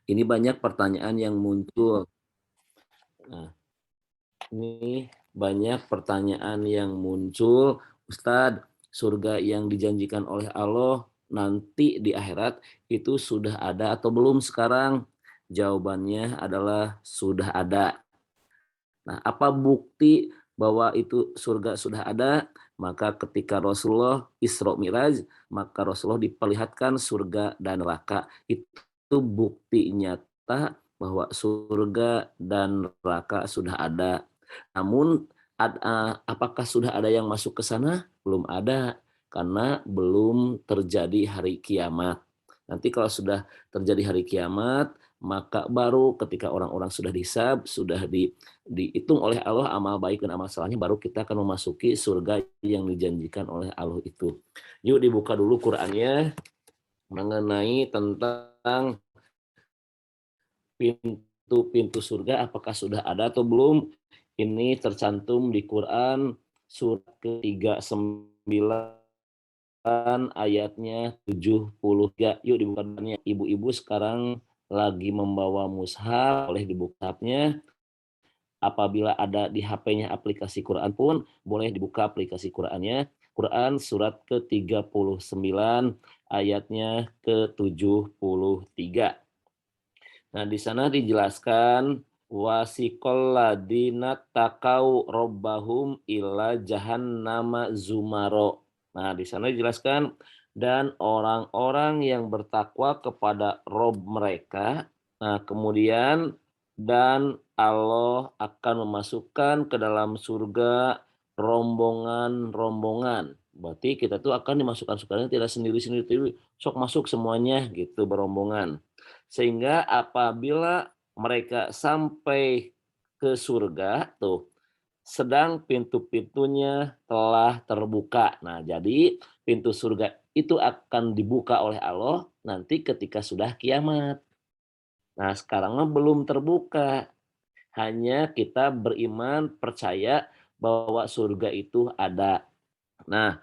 Ini banyak pertanyaan yang muncul. Nah, ini banyak pertanyaan yang muncul, Ustadz, surga yang dijanjikan oleh Allah nanti di akhirat itu sudah ada atau belum sekarang? Jawabannya adalah sudah ada. Nah, apa bukti bahwa itu surga sudah ada? Maka ketika Rasulullah Isra Mi'raj, maka Rasulullah diperlihatkan surga dan neraka. Itu bukti nyata bahwa surga dan neraka sudah ada. Namun apakah sudah ada yang masuk ke sana? Belum ada, karena belum terjadi hari kiamat. Nanti kalau sudah terjadi hari kiamat, maka baru ketika orang-orang sudah dihisab, sudah dihitung oleh Allah amal baik dan amal salehnya, baru kita akan memasuki surga yang dijanjikan oleh Allah itu. Yuk dibuka dulu Qur'annya mengenai tentang pintu-pintu surga apakah sudah ada atau belum. Ini tercantum di Quran surat ke-39 ayatnya 73. Yuk dibuka. Ibu-ibu sekarang lagi membawa mushaf, boleh dibukanya. Apabila ada di HP-nya aplikasi Quran pun boleh dibuka aplikasi Qurannya. Quran surat ke-39 ayatnya ke-73. Nah, di sana dijelaskan wasiqal ladina takau robbahum ila jahannama zumaro. Nah, di sana dijelaskan dan orang-orang yang bertakwa kepada Rob mereka. Nah, kemudian dan Allah akan memasukkan ke dalam surga rombongan-rombongan. Berarti kita tuh akan dimasukkan surganya tidak sendiri-sendiri, sok masuk semuanya gitu berombongan. Sehingga apabila mereka sampai ke surga tuh sedang pintu-pintunya telah terbuka. Nah, jadi pintu surga itu akan dibuka oleh Allah nanti ketika sudah kiamat. Nah, sekarang belum terbuka. Hanya kita beriman, percaya bahwa surga itu ada. Nah,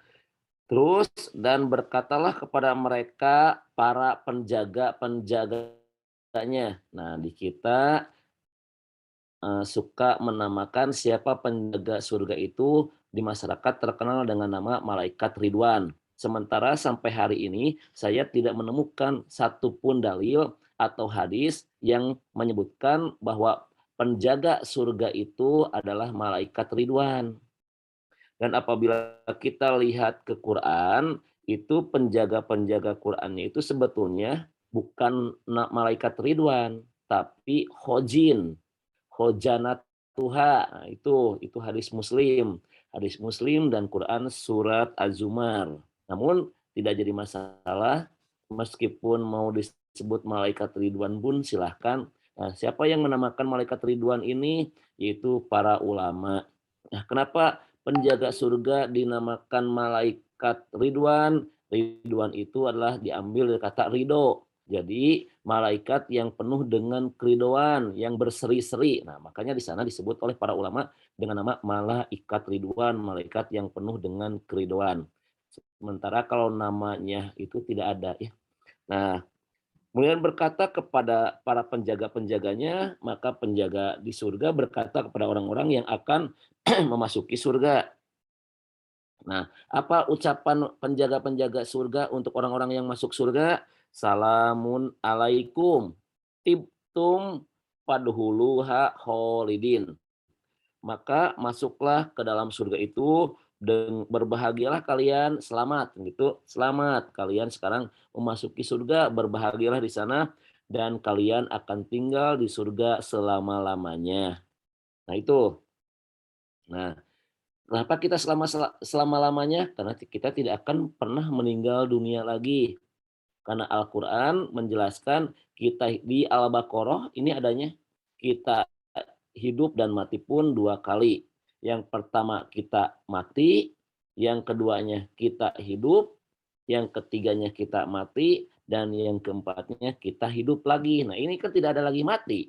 terus dan berkatalah kepada mereka para penjaga-penjaganya. Nah, di kita suka menamakan siapa penjaga surga itu di masyarakat terkenal dengan nama malaikat Ridwan. Sementara sampai hari ini saya tidak menemukan satupun dalil atau hadis yang menyebutkan bahwa penjaga surga itu adalah malaikat Ridwan. Dan apabila kita lihat ke Quran, itu penjaga-penjaga Qurannya itu sebetulnya bukan malaikat Ridwan, tapi Hojin, Hojanat Tuha. Nah, itu hadis Muslim dan Quran surat Az-Zumar. Namun tidak jadi masalah meskipun mau disebut malaikat Ridwan pun silahkan. Nah, siapa yang menamakan malaikat Ridwan ini? Yaitu para ulama. Nah, kenapa penjaga surga dinamakan malaikat Ridwan? Ridwan itu adalah diambil dari kata ridho. Jadi malaikat yang penuh dengan keridoan, yang berseri-seri. Nah, makanya di sana disebut oleh para ulama dengan nama malaikat Ridwan, malaikat yang penuh dengan keridoan. Sementara kalau namanya itu tidak ada ya. Nah, kemudian berkata kepada para penjaga-penjaganya, maka penjaga di surga berkata kepada orang-orang yang akan memasuki surga. Nah, apa ucapan penjaga-penjaga surga untuk orang-orang yang masuk surga? Salamun alaikum, tibtum padhuluha kholidin. Maka masuklah ke dalam surga itu dan berbahagialah kalian, selamat gitu. Selamat kalian sekarang memasuki surga, berbahagialah di sana dan kalian akan tinggal di surga selama-lamanya. Nah, itu. Nah, kenapa kita selama-lamanya? Karena kita tidak akan pernah meninggal dunia lagi. Karena Al-Qur'an menjelaskan kita di Al-Baqarah ini adanya kita hidup dan mati pun 2 kali. Yang pertama kita mati, yang keduanya kita hidup, yang ketiganya kita mati, dan yang keempatnya kita hidup lagi. Nah, ini kan tidak ada lagi mati.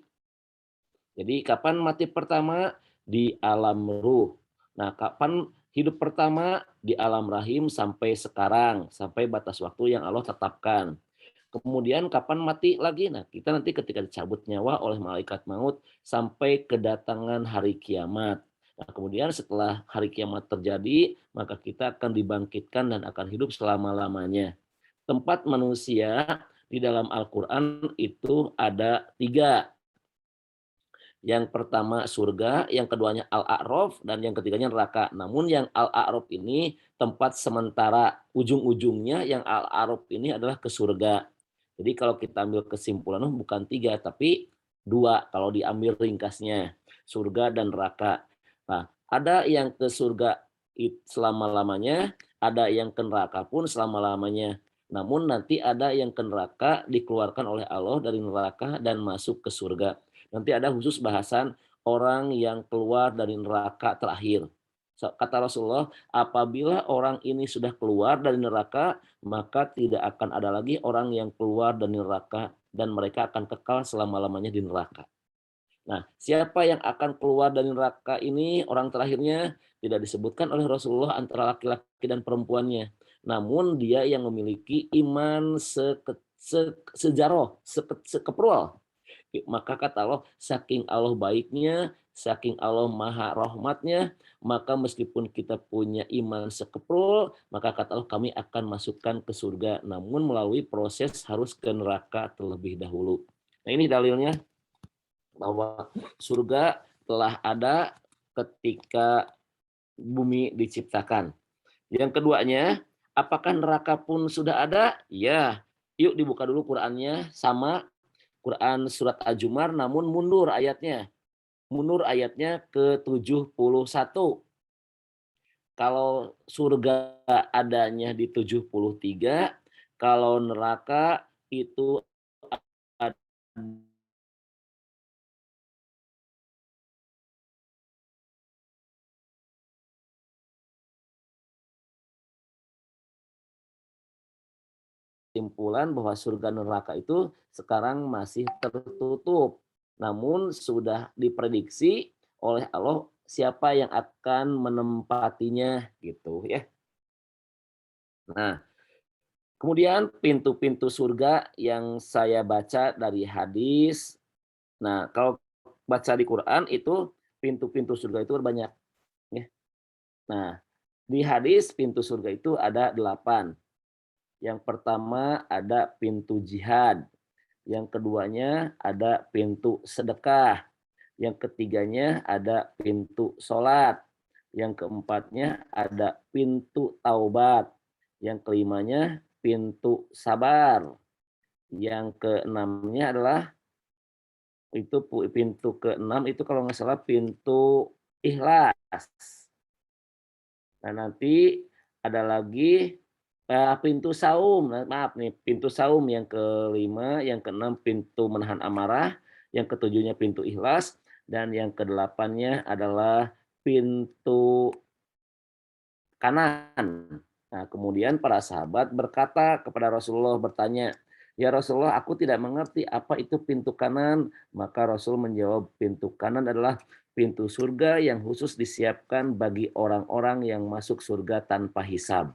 Jadi kapan mati pertama? Di alam ruh. Nah, kapan hidup pertama? Di alam rahim sampai sekarang, sampai batas waktu yang Allah tetapkan. Kemudian kapan mati lagi? Nah, kita nanti ketika dicabut nyawa oleh malaikat maut sampai kedatangan hari kiamat. Nah, kemudian setelah hari kiamat terjadi, maka kita akan dibangkitkan dan akan hidup selama-lamanya. Tempat manusia di dalam Al-Quran itu ada tiga. Yang pertama surga, yang keduanya Al-A'raf, dan yang ketiganya neraka. Namun yang Al-A'raf ini tempat sementara, ujung-ujungnya yang Al-A'raf ini adalah ke surga. Jadi kalau kita ambil kesimpulan bukan tiga, tapi dua kalau diambil ringkasnya, surga dan neraka. Nah, ada yang ke surga selama-lamanya, ada yang ke neraka pun selama-lamanya. Namun nanti ada yang ke neraka dikeluarkan oleh Allah dari neraka dan masuk ke surga. Nanti ada khusus bahasan orang yang keluar dari neraka terakhir. Kata Rasulullah, apabila orang ini sudah keluar dari neraka, maka tidak akan ada lagi orang yang keluar dari neraka dan mereka akan kekal selama-lamanya di neraka. Nah, siapa yang akan keluar dari neraka ini orang terakhirnya tidak disebutkan oleh Rasulullah antara laki-laki dan perempuannya. Namun dia yang memiliki iman sejaroh, sekeprol. Maka kata Allah, saking Allah baiknya, saking Allah maha rahmatnya, maka meskipun kita punya iman sekeprol, maka kata Allah kami akan masukkan ke surga. Namun melalui proses harus ke neraka terlebih dahulu. Nah ini dalilnya bahwa surga telah ada ketika bumi diciptakan. Yang keduanya, apakah neraka pun sudah ada? Ya, yuk dibuka dulu Qur'annya sama Quran surat Az-Zumar namun mundur ayatnya. Mundur ayatnya ke 71. Kalau surga adanya di 73, kalau neraka itu ada kesimpulan bahwa surga neraka itu sekarang masih tertutup. Namun sudah diprediksi oleh Allah siapa yang akan menempatinya gitu ya. Nah, kemudian pintu-pintu surga yang saya baca dari hadis. Nah, kalau baca di Quran itu pintu-pintu surga itu banyak ya. Nah, di hadis pintu surga itu ada 8. Yang pertama ada pintu jihad, yang keduanya ada pintu sedekah, yang ketiganya ada pintu sholat, yang keempatnya ada pintu taubat, yang kelimanya pintu sabar, yang keenamnya adalah itu pintu keenam itu kalau nggak salah pintu ikhlas. Nah nanti ada lagi pintu saum, maaf nih, pintu saum yang kelima, yang keenam pintu menahan amarah, yang ketujuhnya pintu ikhlas, dan yang kedelapannya adalah pintu kanan. Nah, kemudian para sahabat berkata kepada Rasulullah bertanya, "Ya Rasulullah, aku tidak mengerti apa itu pintu kanan." Maka Rasul menjawab, pintu kanan adalah pintu surga yang khusus disiapkan bagi orang-orang yang masuk surga tanpa hisab.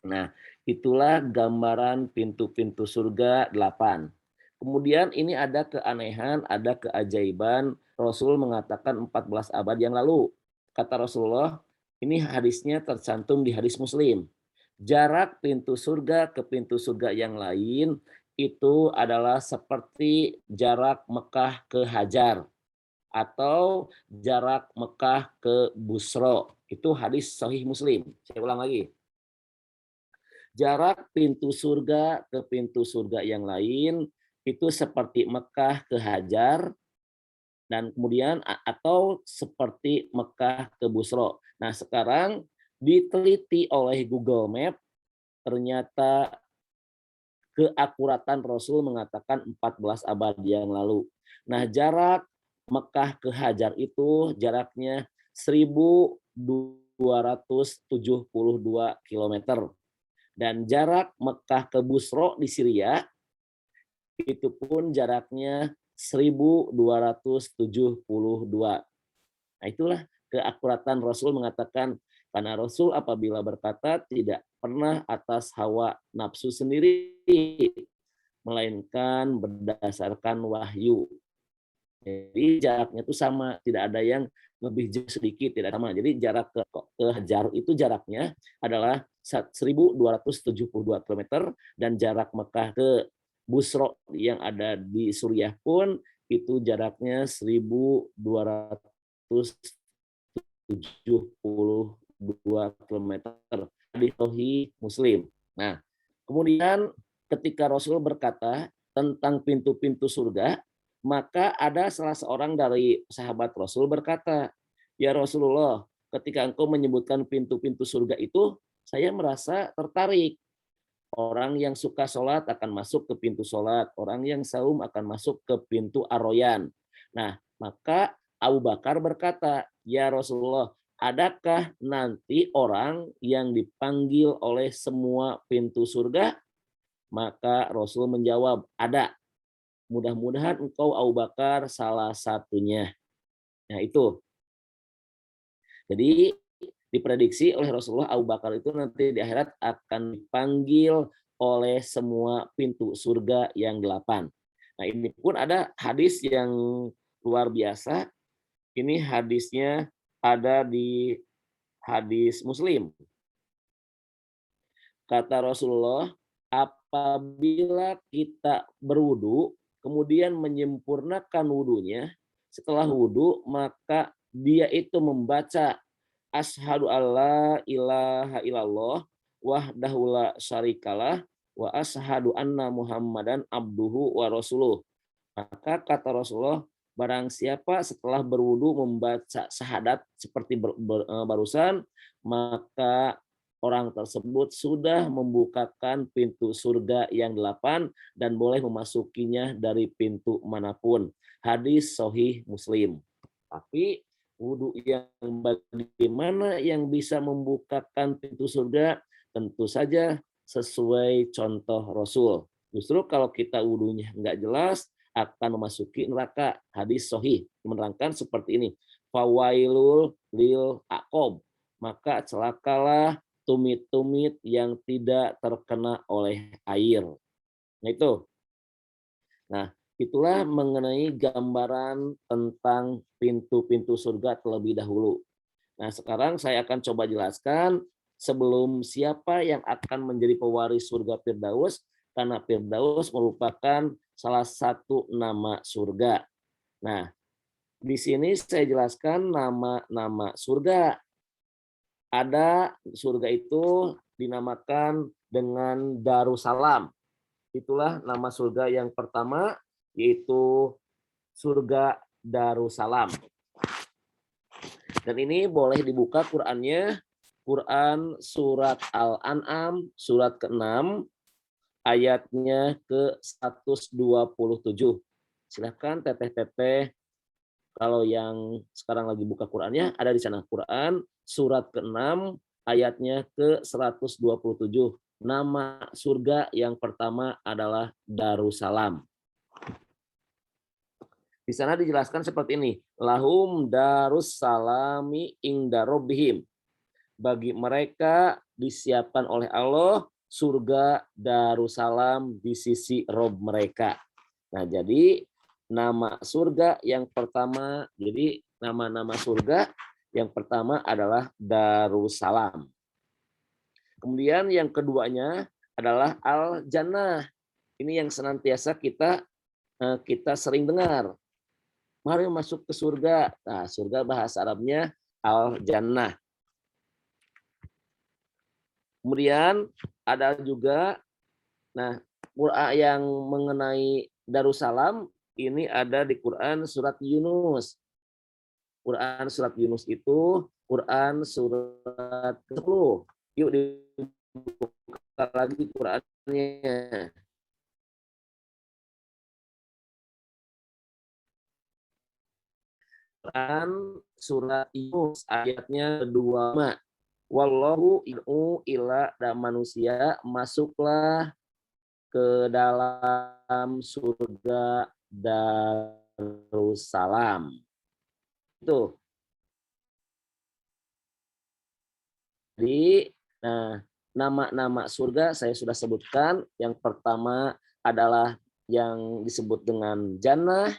Nah, itulah gambaran pintu-pintu surga 8. Kemudian ini ada keanehan, ada keajaiban. Rasul mengatakan 14 abad yang lalu. Kata Rasulullah, ini hadisnya tercantum di hadis Muslim. Jarak pintu surga ke pintu surga yang lain itu adalah seperti jarak Mekah ke Hajar atau jarak Mekah ke Busro. Itu hadis Sahih Muslim. Saya ulang lagi. Jarak pintu surga ke pintu surga yang lain itu seperti Mekah ke Hajar dan kemudian atau seperti Mekah ke Busro. Nah, sekarang diteliti oleh Google Map ternyata keakuratan Rasul mengatakan 14 abad yang lalu. Nah, jarak Mekah ke Hajar itu jaraknya 1.272 kilometer. Dan jarak Mekah ke Busro di Syria itu pun jaraknya 1.272. Nah itulah keakuratan Rasul mengatakan, karena Rasul apabila berkata tidak pernah atas hawa nafsu sendiri, melainkan berdasarkan wahyu. Jadi jaraknya itu sama, tidak ada yang lebih jauh sedikit, tidak sama. Jadi jarak ke Hajar itu jaraknya adalah 1.272 km dan jarak Mekah ke Busro yang ada di Suriah pun itu jaraknya 1.272 km di Sahih Muslim. Nah, kemudian ketika Rasul berkata tentang pintu-pintu surga, maka ada salah seorang dari sahabat Rasul berkata, "Ya Rasulullah, ketika engkau menyebutkan pintu-pintu surga itu, saya merasa tertarik. Orang yang suka sholat akan masuk ke pintu sholat, orang yang saum akan masuk ke pintu Ar-Royan." Nah, maka Abu Bakar berkata, "Ya Rasulullah, adakah nanti orang yang dipanggil oleh semua pintu surga?" Maka Rasul menjawab, "Ada. Mudah-mudahan engkau Abu Bakar salah satunya." Nah, itu. Jadi diprediksi oleh Rasulullah Abu Bakar itu nanti di akhirat akan dipanggil oleh semua pintu surga yang 8. Nah, ini pun ada hadis yang luar biasa. Ini hadisnya ada di hadis Muslim. Kata Rasulullah, apabila kita berwudu, kemudian menyempurnakan wudunya, setelah wudu, maka dia itu membaca asyhadu alla ilaha illallah wahdahu la syarikalah wa asyhadu anna muhammadan abduhu wa rasuluh. Maka kata Rasulullah, barang siapa setelah berwudu membaca syahadat seperti barusan, maka orang tersebut sudah membukakan pintu surga yang 8 dan boleh memasukinya dari pintu manapun. Hadis Sahih Muslim. Tapi wudu yang bagaimana yang bisa membukakan pintu surga? Tentu saja sesuai contoh Rasul. Justru kalau kita wudunya nggak jelas, akan memasuki neraka. Hadis sahih menerangkan seperti ini. Fawailul lil aqab. Maka celakalah tumit-tumit yang tidak terkena oleh air. Nah itu. Nah, itulah mengenai gambaran tentang pintu-pintu surga terlebih dahulu. Nah, sekarang saya akan coba jelaskan sebelum siapa yang akan menjadi pewaris surga Firdaus, karena Firdaus merupakan salah satu nama surga. Nah, di sini saya jelaskan nama-nama surga. Ada surga itu dinamakan dengan Darussalam. Itulah nama surga yang pertama, yaitu surga Darussalam. Dan ini boleh dibuka Qur'annya, Quran surat Al-An'am, surat ke-6, ayatnya ke-127. Silahkan teteh-teteh, kalau yang sekarang lagi buka Qur'annya, ada di sana. Quran surat ke-6, ayatnya ke-127. Nama surga yang pertama adalah Darussalam. Di sana dijelaskan seperti ini. Lahum darussalami inda rabbihim. Bagi mereka disiapkan oleh Allah surga Darussalam di sisi Rob mereka. Nah, jadi nama surga yang pertama, jadi nama-nama surga yang pertama adalah Darussalam. Kemudian yang keduanya adalah Al-Jannah. Ini yang senantiasa kita sering dengar. Mari masuk ke surga. Nah, surga bahasa Arabnya Al-Jannah. Kemudian ada juga, nah, Quran yang mengenai Darussalam ini ada di Quran surat Yunus. Quran surat Yunus itu Quran surat ke-10. Yuk dibuka lagi Qurannya. Quran surat Yunus ayatnya 2. Wallahu ilmu ila dan manusia masuklah ke dalam surga Darussalam. Itu. Jadi, nah, nama-nama surga saya sudah sebutkan. Yang pertama adalah yang disebut dengan jannah,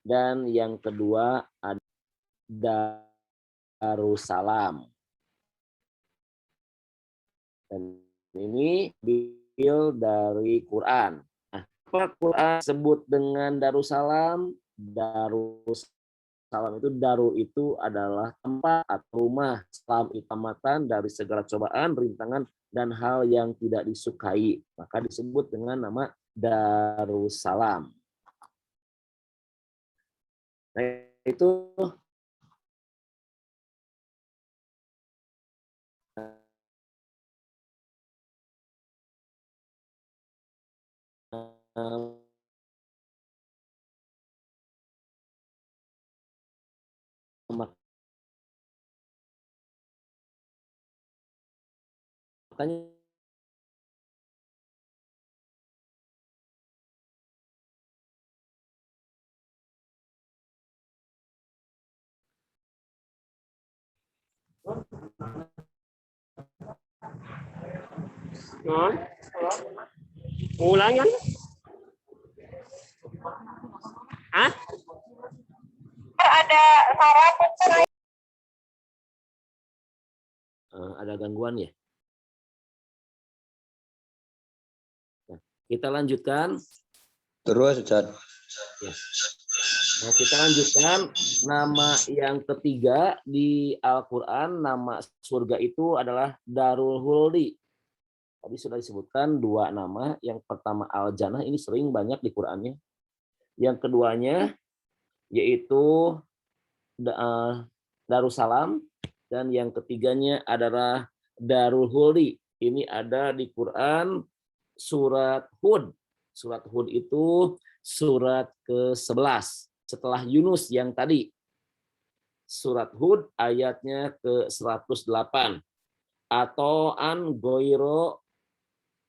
dan yang kedua ada Darussalam. Dan ini diambil dari Quran. Nah, apa Quran sebut dengan Darussalam? Darussalam itu, Darul itu adalah tempat atau rumah, salam itamatan dari segala cobaan, rintangan, dan hal yang tidak disukai. Maka disebut dengan nama Darussalam. Nah, itu makanya Ngon. Ulangan. Hah? Ada saraf ada gangguan ya. Nah, kita lanjutkan. Terus Ustaz. Ya. Nah, kita lanjutkan nama yang ketiga di Al-Quran, nama surga itu adalah Darul Khuldi. Tadi sudah disebutkan dua nama. Yang pertama Al-Jannah, ini sering banyak di Qurannya. Yang keduanya yaitu Darussalam, dan yang ketiganya adalah Darul Khuldi. Ini ada di Quran surat Hud. Surat Hud itu surat ke-11 setelah Yunus yang tadi. Surat Hud ayatnya ke-108. Atau an goiro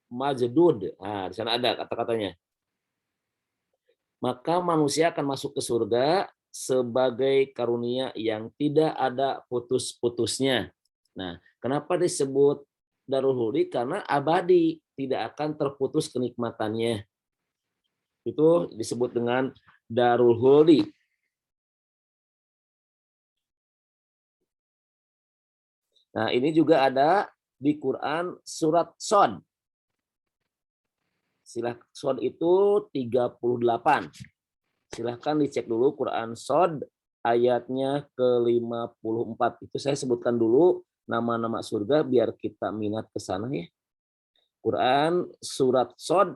majdud. Nah, di sana ada kata-katanya. Maka manusia akan masuk ke surga sebagai karunia yang tidak ada putus-putusnya. Nah, kenapa disebut Darul Khuldi? Karena abadi, tidak akan terputus kenikmatannya. Itu disebut dengan Darul Khuldi. Nah, ini juga ada di Quran surat Shad. Shad itu 38. Silahkan dicek dulu Quran Shad ayatnya ke-54. Itu saya sebutkan dulu nama-nama surga biar kita minat ke sana ya. Quran surat Shad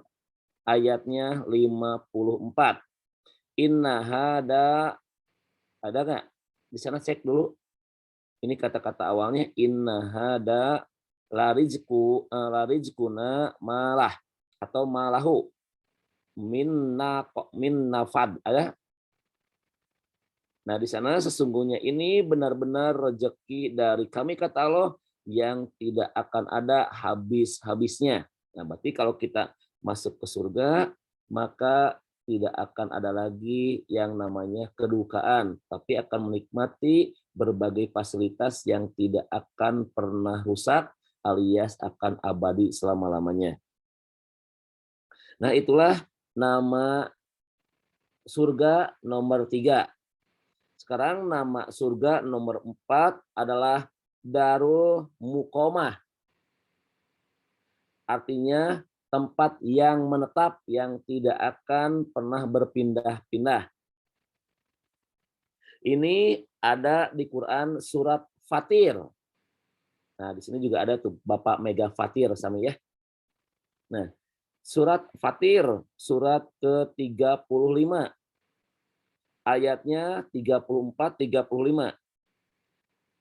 ayatnya 54. Inna hada, ada nggak? Di sana cek dulu. Ini kata-kata awalnya, inna hada larizquna malah atau malahu min nafad, ada. Nah, di sana sesungguhnya ini benar-benar rezeki dari kami, kata Allah, yang tidak akan ada habis-habisnya. Nah, berarti kalau kita masuk ke surga, maka tidak akan ada lagi yang namanya kedukaan, tapi akan menikmati berbagai fasilitas yang tidak akan pernah rusak alias akan abadi selama-lamanya. Nah, itulah nama surga nomor 3. Sekarang nama surga nomor 4 adalah Darul Muqamah. Artinya tempat yang menetap, yang tidak akan pernah berpindah-pindah. Ini ada di Quran surat Fatir. Nah, di sini juga ada tuh Bapak Mega Fatir sama ya. Nah, surat Fatir, surat ke-35. Ayatnya 34-35.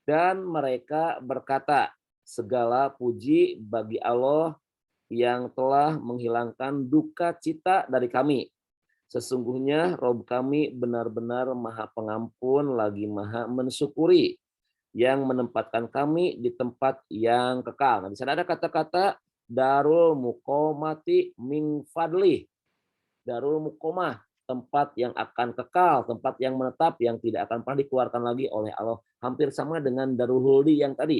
Dan mereka berkata, segala puji bagi Allah yang telah menghilangkan duka cita dari kami. Sesungguhnya Rob kami benar-benar Maha Pengampun lagi Maha Mensyukuri, yang menempatkan kami di tempat yang kekal. Nah, di sana ada kata-kata Darul Muqamati min fadli. Darul Muqamah, tempat yang akan kekal, tempat yang menetap, yang tidak akan pernah dikeluarkan lagi oleh Allah. Hampir sama dengan Darul Khuldi yang tadi.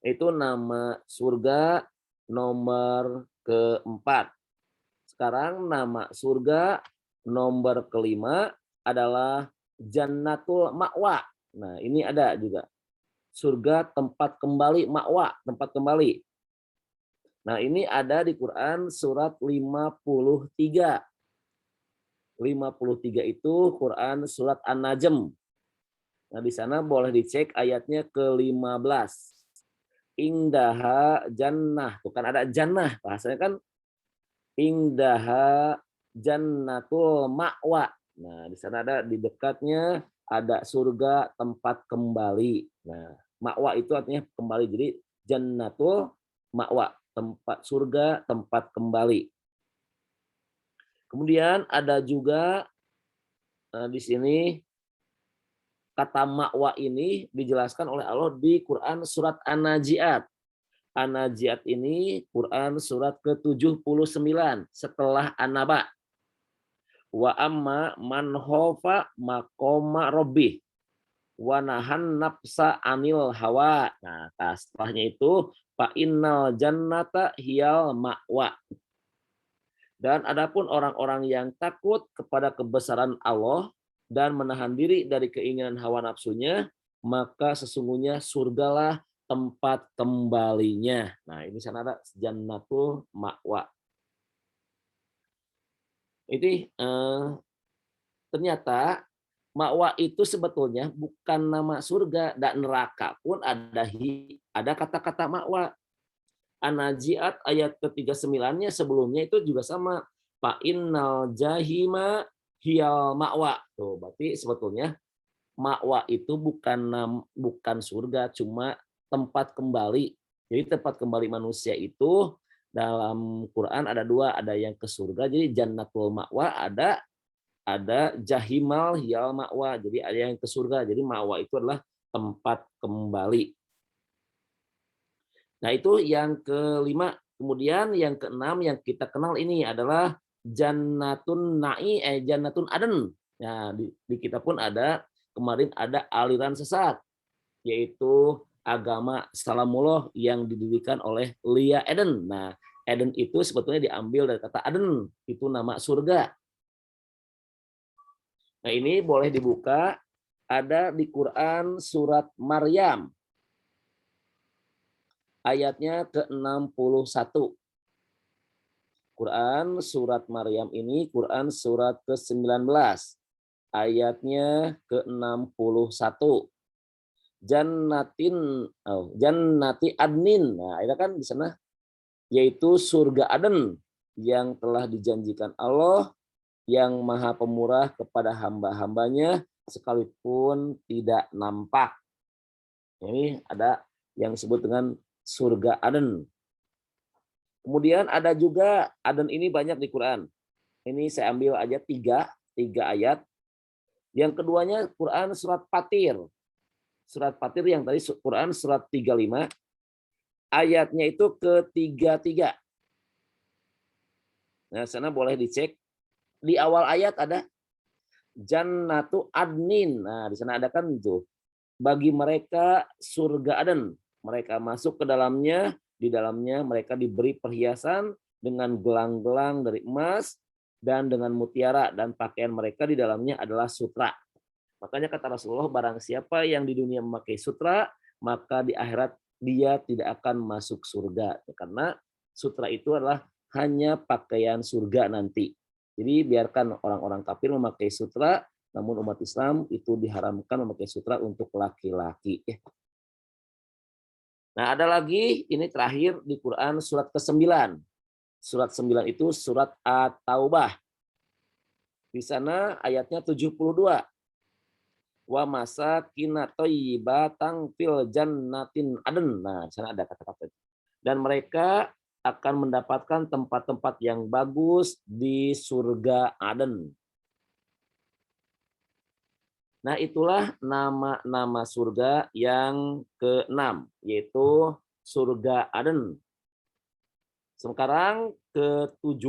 Itu nama surga nomor ke-4. Sekarang nama surga nomor kelima adalah Jannatul Ma'wa. Nah, ini ada juga. Surga tempat kembali, ma'wa, tempat kembali. Nah, ini ada di Quran surat 53. 53 itu Quran surat An-Najm. Nah, di sana boleh dicek ayatnya ke-15. Indaha jannah. Bukan ada jannah. Bahasanya kan indaha jannatul ma'wa. Nah, di sana ada di dekatnya ada surga tempat kembali. Nah, ma'wa itu artinya kembali. Jadi jannatul ma'wa, tempat surga tempat kembali. Kemudian ada juga di sini kata ma'wa ini dijelaskan oleh Allah di Quran surat An-Najiat. An-Najiat ini Quran surat ke-79 setelah An-Naba. Wa amma man khofa maqama rabbih wa nahan nafsa anil hawa. Nah, setelahnya itu fa innal jannata hiyal ma'wa. Dan adapun orang-orang yang takut kepada kebesaran Allah dan menahan diri dari keinginan hawa nafsunya, maka sesungguhnya surgalah tempat kembalinya. Nah, ini sana ada jannatul ma'wa. Ini ternyata ma'wa itu sebetulnya bukan nama surga, dan neraka pun ada kata-kata ma'wa. An-Najiat ayat ke-39-nya sebelumnya itu juga sama. Fa innal jahima hiyal ma'wa. Tuh, berarti sebetulnya ma'wa itu bukan surga, cuma tempat kembali. Jadi tempat kembali manusia itu dalam Quran ada dua, ada yang ke surga, jadi jannatul ma'wa, ada jahimal hiyal ma'wa, jadi ada yang ke surga. Jadi ma'wa itu adalah tempat kembali. Nah, itu yang kelima. Kemudian yang keenam yang kita kenal ini adalah Jannatun Jannatun Aden. Nah, di kita pun ada kemarin ada aliran sesat, yaitu agama Salamullah yang didirikan oleh Lia Eden. Nah, Eden itu sebetulnya diambil dari kata Aden, itu nama surga. Nah, ini boleh dibuka, ada di Quran surat Maryam. Ayatnya ke-61. Quran surat Maryam ini Quran surat ke-19. Ayatnya ke-61. Jannati adnin. Nah, itu kan di sana yaitu surga Aden yang telah dijanjikan Allah yang Maha Pemurah kepada hamba-hambanya sekalipun tidak nampak. Ini ada yang disebut dengan surga Aden. Kemudian ada juga Aden ini banyak di Quran. Ini saya ambil aja tiga ayat. Yang keduanya Quran surat Fatir. Surat Fatir yang tadi Quran surat 35. Ayatnya itu ke-33. Nah, sana boleh dicek. Di awal ayat ada Jannatu Adnin. Nah, di sana ada kan itu. Bagi mereka surga Aden. Mereka masuk ke dalamnya, di dalamnya mereka diberi perhiasan dengan gelang-gelang dari emas dan dengan mutiara, dan pakaian mereka di dalamnya adalah sutra. Makanya kata Rasulullah, barang siapa yang di dunia memakai sutra, maka di akhirat dia tidak akan masuk surga. Karena sutra itu adalah hanya pakaian surga nanti. Jadi biarkan orang-orang kafir memakai sutra, namun umat Islam itu diharamkan memakai sutra untuk laki-laki. Nah, ada lagi, ini terakhir di Quran surat ke-9. Surat 9 itu surat At-Taubah. Di sana ayatnya 72. Wa masakina thayyibatan fil jannatin aden. Nah, di sana ada kata-kata. Dan mereka akan mendapatkan tempat-tempat yang bagus di surga Aden. Nah, itulah nama-nama surga yang ke-6, yaitu surga Aden. Sekarang ke-7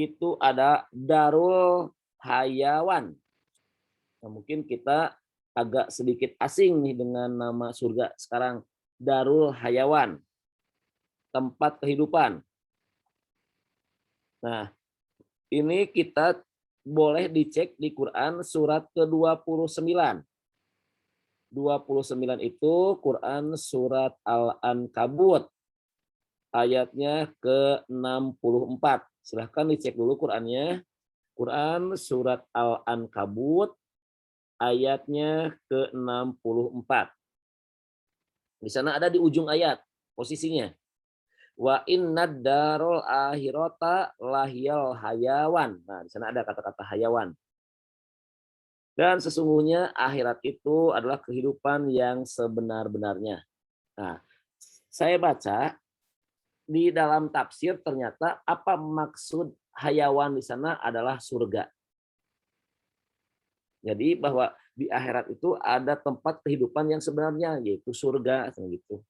itu ada Darul Hayawan. Nah, mungkin kita agak sedikit asing nih dengan nama surga sekarang, Darul Hayawan, tempat kehidupan. Nah, ini kita boleh dicek di Quran surat ke-29. 29 itu Quran surat Al-Ankabut ayatnya ke-64. Silahkan dicek dulu Qurannya. Quran surat Al-Ankabut ayatnya ke-64. Di sana ada di ujung ayat posisinya. Wa innad darul akhirata lahyal hayawan. Nah, di sana ada kata-kata hayawan. Dan sesungguhnya akhirat itu adalah kehidupan yang sebenar-benarnya. Nah, saya baca di dalam tafsir ternyata apa maksud hayawan di sana adalah surga. Jadi bahwa di akhirat itu ada tempat kehidupan yang sebenarnya yaitu surga gitu.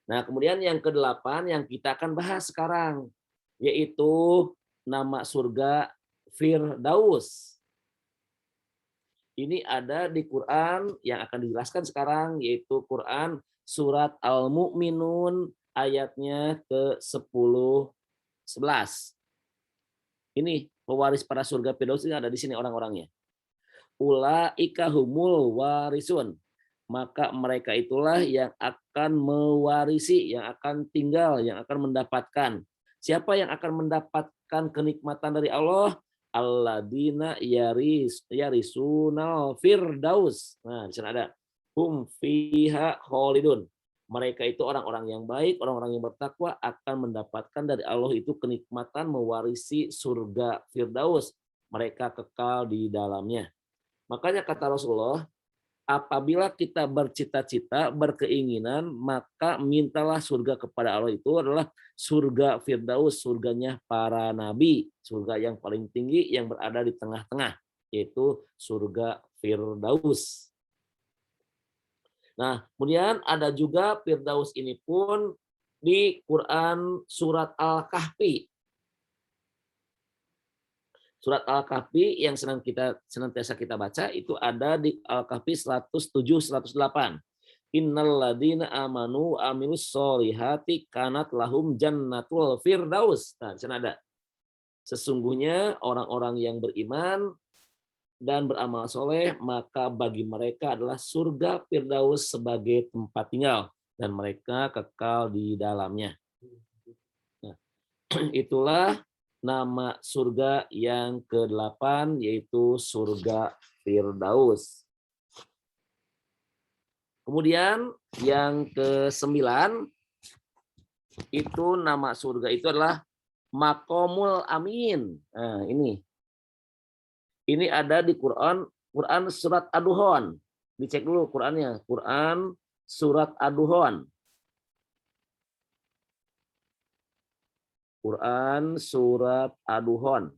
Nah, kemudian yang ke-8 yang kita akan bahas sekarang yaitu nama surga Firdaus. Ini ada di Quran yang akan dijelaskan sekarang yaitu Quran surat Al-Mu'minun ayatnya ke-10 11. Ini pewaris para surga Firdaus ini ada di sini orang-orangnya. Ulaika humul warisun. Maka mereka itulah yang akan mewarisi, yang akan tinggal, yang akan mendapatkan. Siapa yang akan mendapatkan kenikmatan dari Allah? Alladzina yarisunal firdaus. Nah, di sana ada hum fiha khalidun. Mereka itu orang-orang yang baik, orang-orang yang bertakwa akan mendapatkan dari Allah itu kenikmatan mewarisi surga Firdaus. Mereka kekal di dalamnya. Makanya kata Rasulullah, apabila kita bercita-cita, berkeinginan, maka mintalah surga kepada Allah itu adalah surga Firdaus, surganya para nabi, surga yang paling tinggi yang berada di tengah-tengah, yaitu surga Firdaus. Nah, kemudian ada juga Firdaus ini pun di Quran surat Al-Kahfi. Surat Al-Kahfi yang senantiasa kita baca itu ada di Al-Kahfi 107 108. Innal ladzina amanu amilus solihati kanat lahum jannatul firdaus. Nah, di sana ada. Sesungguhnya orang-orang yang beriman dan beramal soleh, maka bagi mereka adalah surga Firdaus sebagai tempat tinggal dan mereka kekal di dalamnya. Nah, itulah nama surga yang ke-8 yaitu surga Firdaus. Kemudian yang ke-9 itu nama surga itu adalah Maqamul Amin. Nah, ini ada di Quran surat Ad-Duhan. Dicek dulu Qurannya. Quran surat Ad-Duhan. Quran surat Ad-Duhan.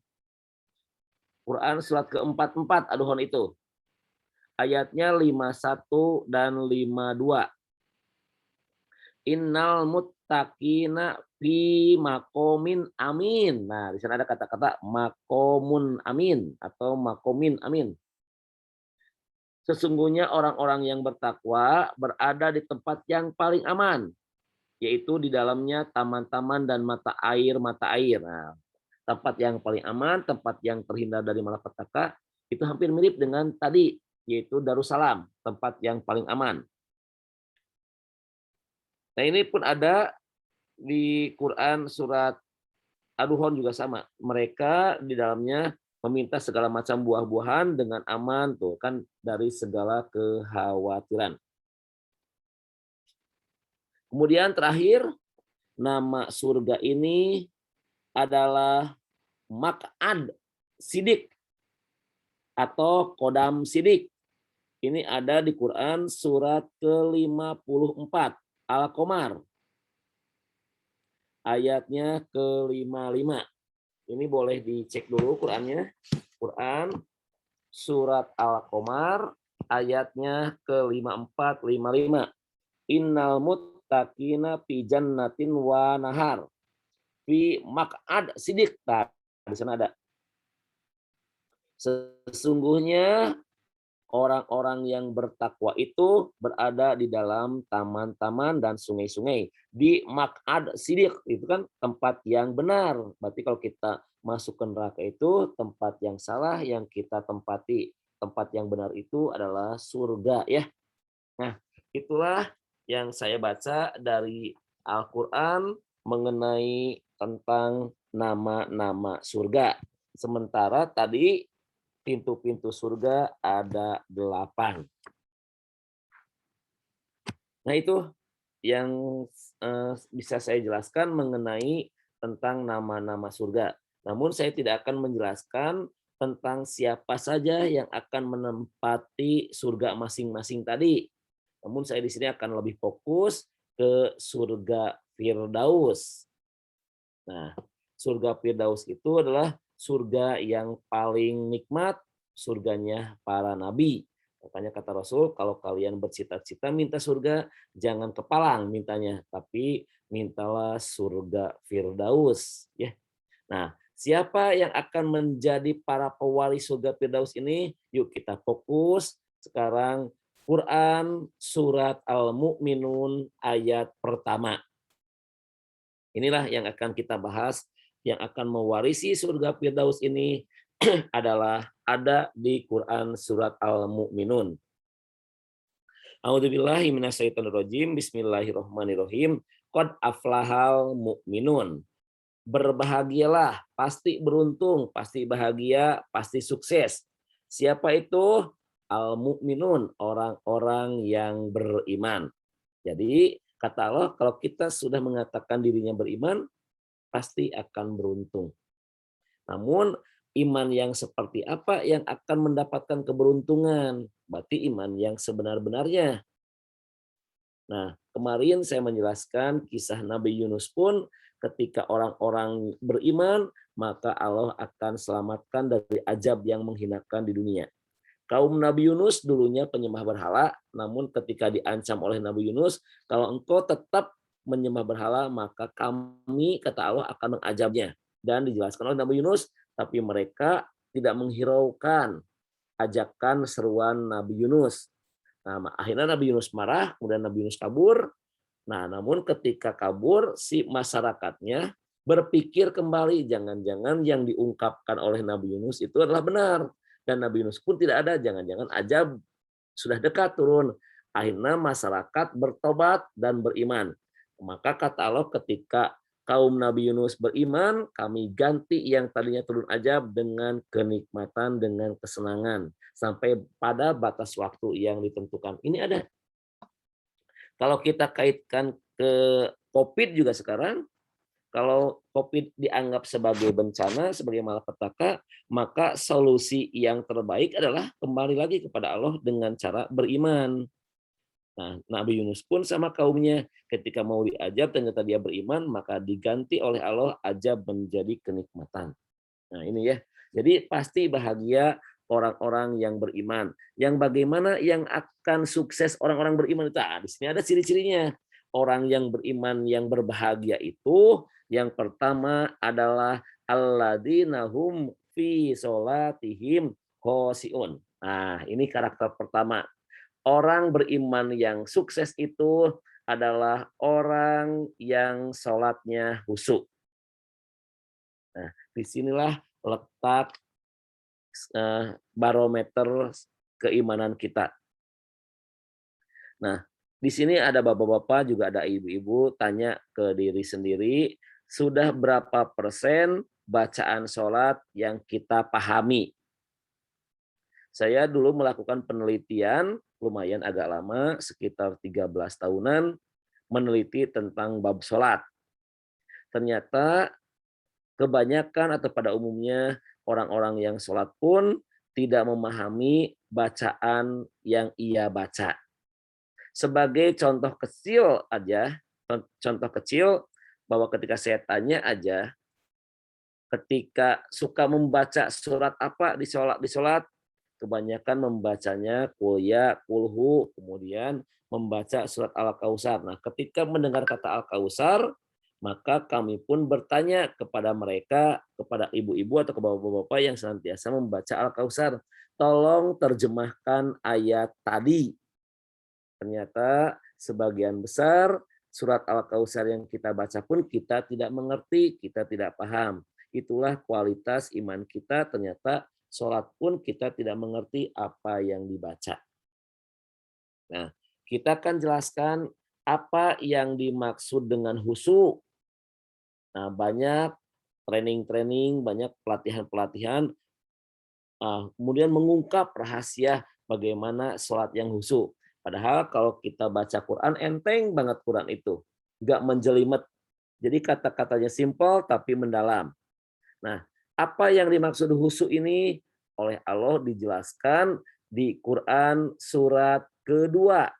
Quran surat ke-44 Ad-Duhan itu. Ayatnya 51 dan 52. Innal muttaqina fi maqamin amin. Nah, di sana ada kata-kata maqamun amin atau maqamin amin. Sesungguhnya orang-orang yang bertakwa berada di tempat yang paling aman, yaitu di dalamnya taman-taman dan mata air. Nah, tempat yang paling aman, tempat yang terhindar dari malapetaka, itu hampir mirip dengan tadi, yaitu Darussalam, tempat yang paling aman. Nah, ini pun ada di Quran surat Ad-Duhan juga sama. Mereka di dalamnya meminta segala macam buah-buahan dengan aman tuh kan dari segala kekhawatiran. Kemudian terakhir nama surga ini adalah Maq'ad Sidik atau Kodam Sidik. Ini ada di Quran surat ke-54 Al-Qamar. Ayatnya ke-55. Ini boleh dicek dulu Qurannya. Quran surat Al-Qamar ayatnya ke-54 55. Innal muttaqina fi jannatin wa nahar. Fi maq'ad sidik. Nah, di sana ada. Sesungguhnya orang-orang yang bertakwa itu berada di dalam taman-taman dan sungai-sungai. Di maq'ad sidiq, itu kan tempat yang benar. Berarti kalau kita masuk ke neraka itu tempat yang salah yang kita tempati. Tempat yang benar itu adalah surga ya. Nah, itulah yang saya baca dari Al-Qur'an mengenai tentang nama-nama surga. Sementara tadi pintu-pintu surga ada 8. Nah, itu yang bisa saya jelaskan mengenai tentang nama-nama surga. Namun saya tidak akan menjelaskan tentang siapa saja yang akan menempati surga masing-masing tadi. Namun saya di sini akan lebih fokus ke surga Firdaus. Nah, surga Firdaus itu adalah surga yang paling nikmat, surganya para nabi. Makanya kata Rasul, kalau kalian bercita-cita minta surga, jangan kepalang mintanya, tapi mintalah surga Firdaus. Ya. Nah, siapa yang akan menjadi para pewaris surga Firdaus ini? Yuk kita fokus sekarang Quran surat Al-Mu'minun ayat pertama. Inilah yang akan kita bahas, yang akan mewarisi surga Firdaus ini adalah ada di Quran surat Al-Mu'minun. A'udzubillahi minasyaitonirrajim. Bismillahirrahmanirrahim. Qad aflahal mu'minun. Berbahagialah, pasti beruntung, pasti bahagia, pasti sukses. Siapa itu? Al-mu'minun, orang-orang yang beriman. Jadi kata Allah, kalau kita sudah mengatakan dirinya beriman, pasti akan beruntung. Namun iman yang seperti apa yang akan mendapatkan keberuntungan? Berarti iman yang sebenar-benarnya. Nah, kemarin saya menjelaskan kisah Nabi Yunus pun ketika orang-orang beriman, maka Allah akan selamatkan dari azab yang menghinakan di dunia. Kaum Nabi Yunus dulunya penyembah berhala, namun ketika diancam oleh Nabi Yunus, kalau engkau tetap menyembah berhala, maka kami, kata Allah, akan mengazabnya. Dan dijelaskan oleh Nabi Yunus, tapi mereka tidak menghiraukan ajakan seruan Nabi Yunus. Nah, akhirnya Nabi Yunus marah, kemudian Nabi Yunus kabur. Nah, namun ketika kabur, si masyarakatnya berpikir kembali, jangan-jangan yang diungkapkan oleh Nabi Yunus itu adalah benar. Dan Nabi Yunus pun tidak ada, jangan-jangan azab sudah dekat turun. Akhirnya masyarakat bertobat dan beriman. Maka kata Allah, ketika kaum Nabi Yunus beriman, kami ganti yang tadinya turun azab dengan kenikmatan, dengan kesenangan. Sampai pada batas waktu yang ditentukan. Ini ada. Kalau kita kaitkan ke COVID juga sekarang, kalau COVID dianggap sebagai bencana, sebagai malapetaka, maka solusi yang terbaik adalah kembali lagi kepada Allah dengan cara beriman. Nah, Nabi Yunus pun sama kaumnya, ketika mau diazab ternyata dia beriman, maka diganti oleh Allah azab menjadi kenikmatan. Nah, ini ya. Jadi pasti bahagia orang-orang yang beriman. Yang bagaimana yang akan sukses orang-orang beriman itu? Di sini ada ciri-cirinya. Orang yang beriman yang berbahagia itu yang pertama adalah alladzina hum fi sholatihim khoshi'un. Nah, ini karakter pertama. Orang beriman yang sukses itu adalah orang yang sholatnya khusyuk. Nah, disinilah letak barometer keimanan kita. Nah, di sini ada bapak-bapak, juga ada ibu-ibu, tanya ke diri sendiri, sudah berapa persen bacaan sholat yang kita pahami? Saya dulu melakukan penelitian, lumayan agak lama, sekitar 13 tahunan, meneliti tentang bab sholat. Ternyata kebanyakan atau pada umumnya orang-orang yang sholat pun tidak memahami bacaan yang ia baca. Sebagai contoh kecil aja, bahwa ketika saya tanya aja, ketika suka membaca surat apa di sholat, kebanyakan membacanya kuya, kulhu, kemudian membaca surat Al-Kautsar. Nah, ketika mendengar kata Al-Kautsar, Maka kami pun bertanya kepada mereka, kepada ibu-ibu atau ke bapak-bapak yang senantiasa membaca Al-Kautsar, tolong terjemahkan ayat tadi. Ternyata sebagian besar surat Al-Kautsar yang kita baca pun kita tidak mengerti, kita tidak paham. Itulah kualitas iman kita, ternyata sholat pun kita tidak mengerti apa yang dibaca. Nah, kita akan jelaskan apa yang dimaksud dengan khusyuk. Nah, banyak training-training, banyak pelatihan-pelatihan, kemudian mengungkap rahasia bagaimana sholat yang khusyuk. Padahal kalau kita baca Quran, enteng banget Quran itu. Nggak menjelimet. Jadi kata-katanya simpel tapi mendalam. Nah, apa yang dimaksud khusyuk ini oleh Allah dijelaskan di Quran surat kedua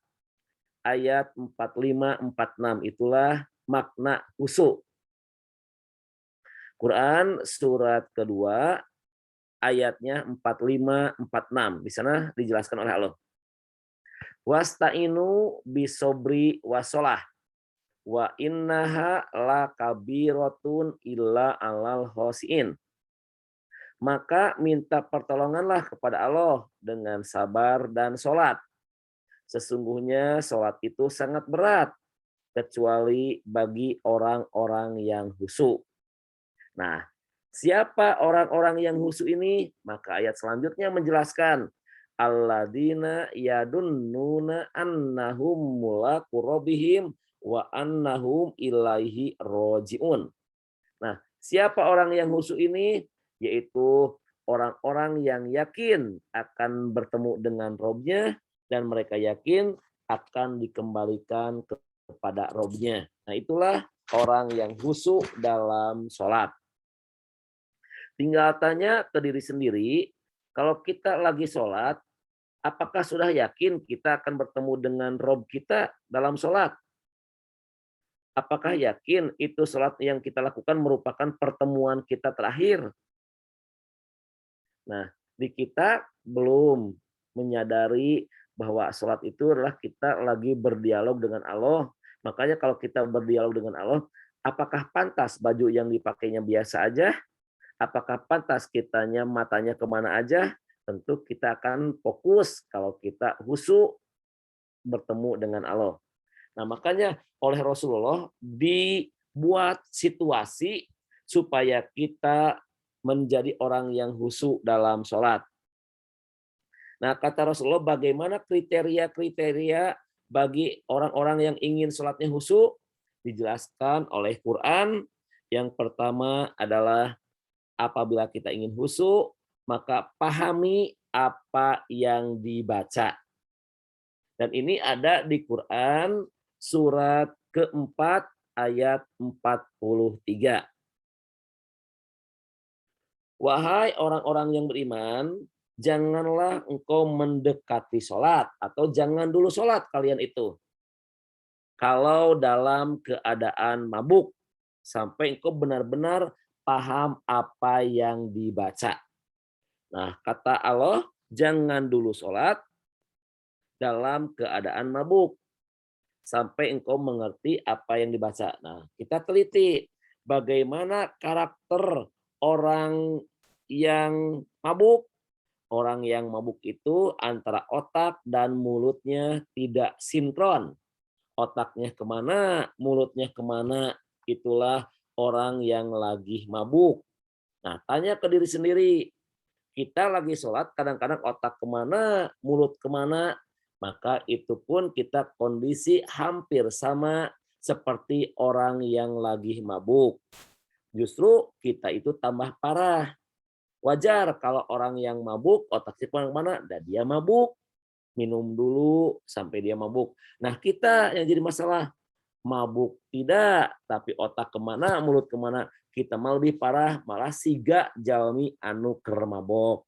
ayat 45-46. Itulah makna khusyuk. Quran surat kedua ayatnya 45-46. Di sana dijelaskan oleh Allah. Wasta'inu bisobri wasolah. Wa innaha lakabiratun illa alal khosiin. Maka minta pertolonganlah kepada Allah dengan sabar dan sholat. Sesungguhnya sholat itu sangat berat, kecuali bagi orang-orang yang khusyuk. Nah, siapa orang-orang yang khusyuk ini? Maka ayat selanjutnya menjelaskan, alladzina yadunnuna annahum mulaqu rabbihim wa annahum ilaihi rojiun. Nah, siapa orang yang khusyuk ini? Yaitu orang-orang yang yakin akan bertemu dengan Robnya dan mereka yakin akan dikembalikan kepada Robnya. Nah, itulah orang yang khusyuk dalam sholat. Tinggal tanya ke diri sendiri, kalau kita lagi sholat, apakah sudah yakin kita akan bertemu dengan Rob kita dalam sholat? Apakah yakin itu sholat yang kita lakukan merupakan pertemuan kita terakhir? Nah, di kita belum menyadari bahwa sholat itu adalah kita lagi berdialog dengan Allah. Makanya kalau kita berdialog dengan Allah, apakah pantas baju yang dipakainya biasa aja? Apakah pantas kitanya matanya kemana aja? Tentu kita akan fokus kalau kita khusyuk bertemu dengan Allah. Nah, makanya oleh Rasulullah dibuat situasi supaya kita menjadi orang yang khusyuk dalam sholat. Nah, kata Rasulullah, bagaimana kriteria-kriteria bagi orang-orang yang ingin sholatnya khusyuk? Dijelaskan oleh Quran. Yang pertama adalah apabila kita ingin khusyuk, maka pahami apa yang dibaca. Dan ini ada di Quran surat keempat ayat 43. Wahai orang-orang yang beriman, janganlah engkau mendekati sholat, atau jangan dulu sholat kalian itu. Kalau dalam keadaan mabuk, sampai engkau benar-benar paham apa yang dibaca. Nah, kata Allah, jangan dulu sholat dalam keadaan mabuk, sampai engkau mengerti apa yang dibaca. Nah, kita teliti bagaimana karakter orang yang mabuk. Orang yang mabuk itu antara otak dan mulutnya tidak sinkron. Otaknya kemana, mulutnya kemana, itulah orang yang lagi mabuk. Nah, tanya ke diri sendiri. Kita lagi sholat, kadang-kadang otak kemana, mulut kemana, maka itu pun kita kondisi hampir sama seperti orang yang lagi mabuk. Justru kita itu tambah parah. Wajar kalau orang yang mabuk, otaknya kemana-mana, dan dia mabuk. Minum dulu sampai dia mabuk. Nah, kita yang jadi masalah, mabuk tidak, tapi otak kemana, mulut kemana, kita malah lebih parah, malah siga jalmi anu keur mabok.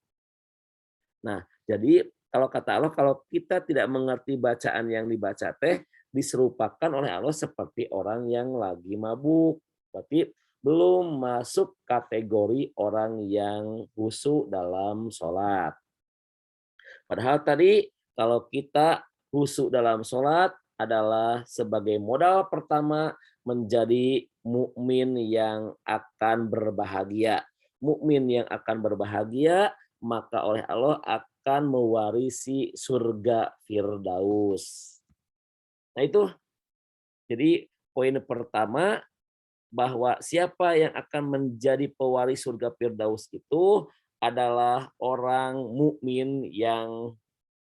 Nah, jadi kalau kata Allah, kalau kita tidak mengerti bacaan yang dibaca teh, diserupakan oleh Allah seperti orang yang lagi mabuk. Tapi belum masuk kategori orang yang khusyuk dalam sholat. Padahal tadi kalau kita khusyuk dalam sholat adalah sebagai modal pertama menjadi mukmin yang akan berbahagia. Mukmin yang akan berbahagia, maka oleh Allah akan mewarisi surga Firdaus. Nah itu, jadi poin pertama bahwa siapa yang akan menjadi pewaris surga Firdaus itu adalah orang mukmin yang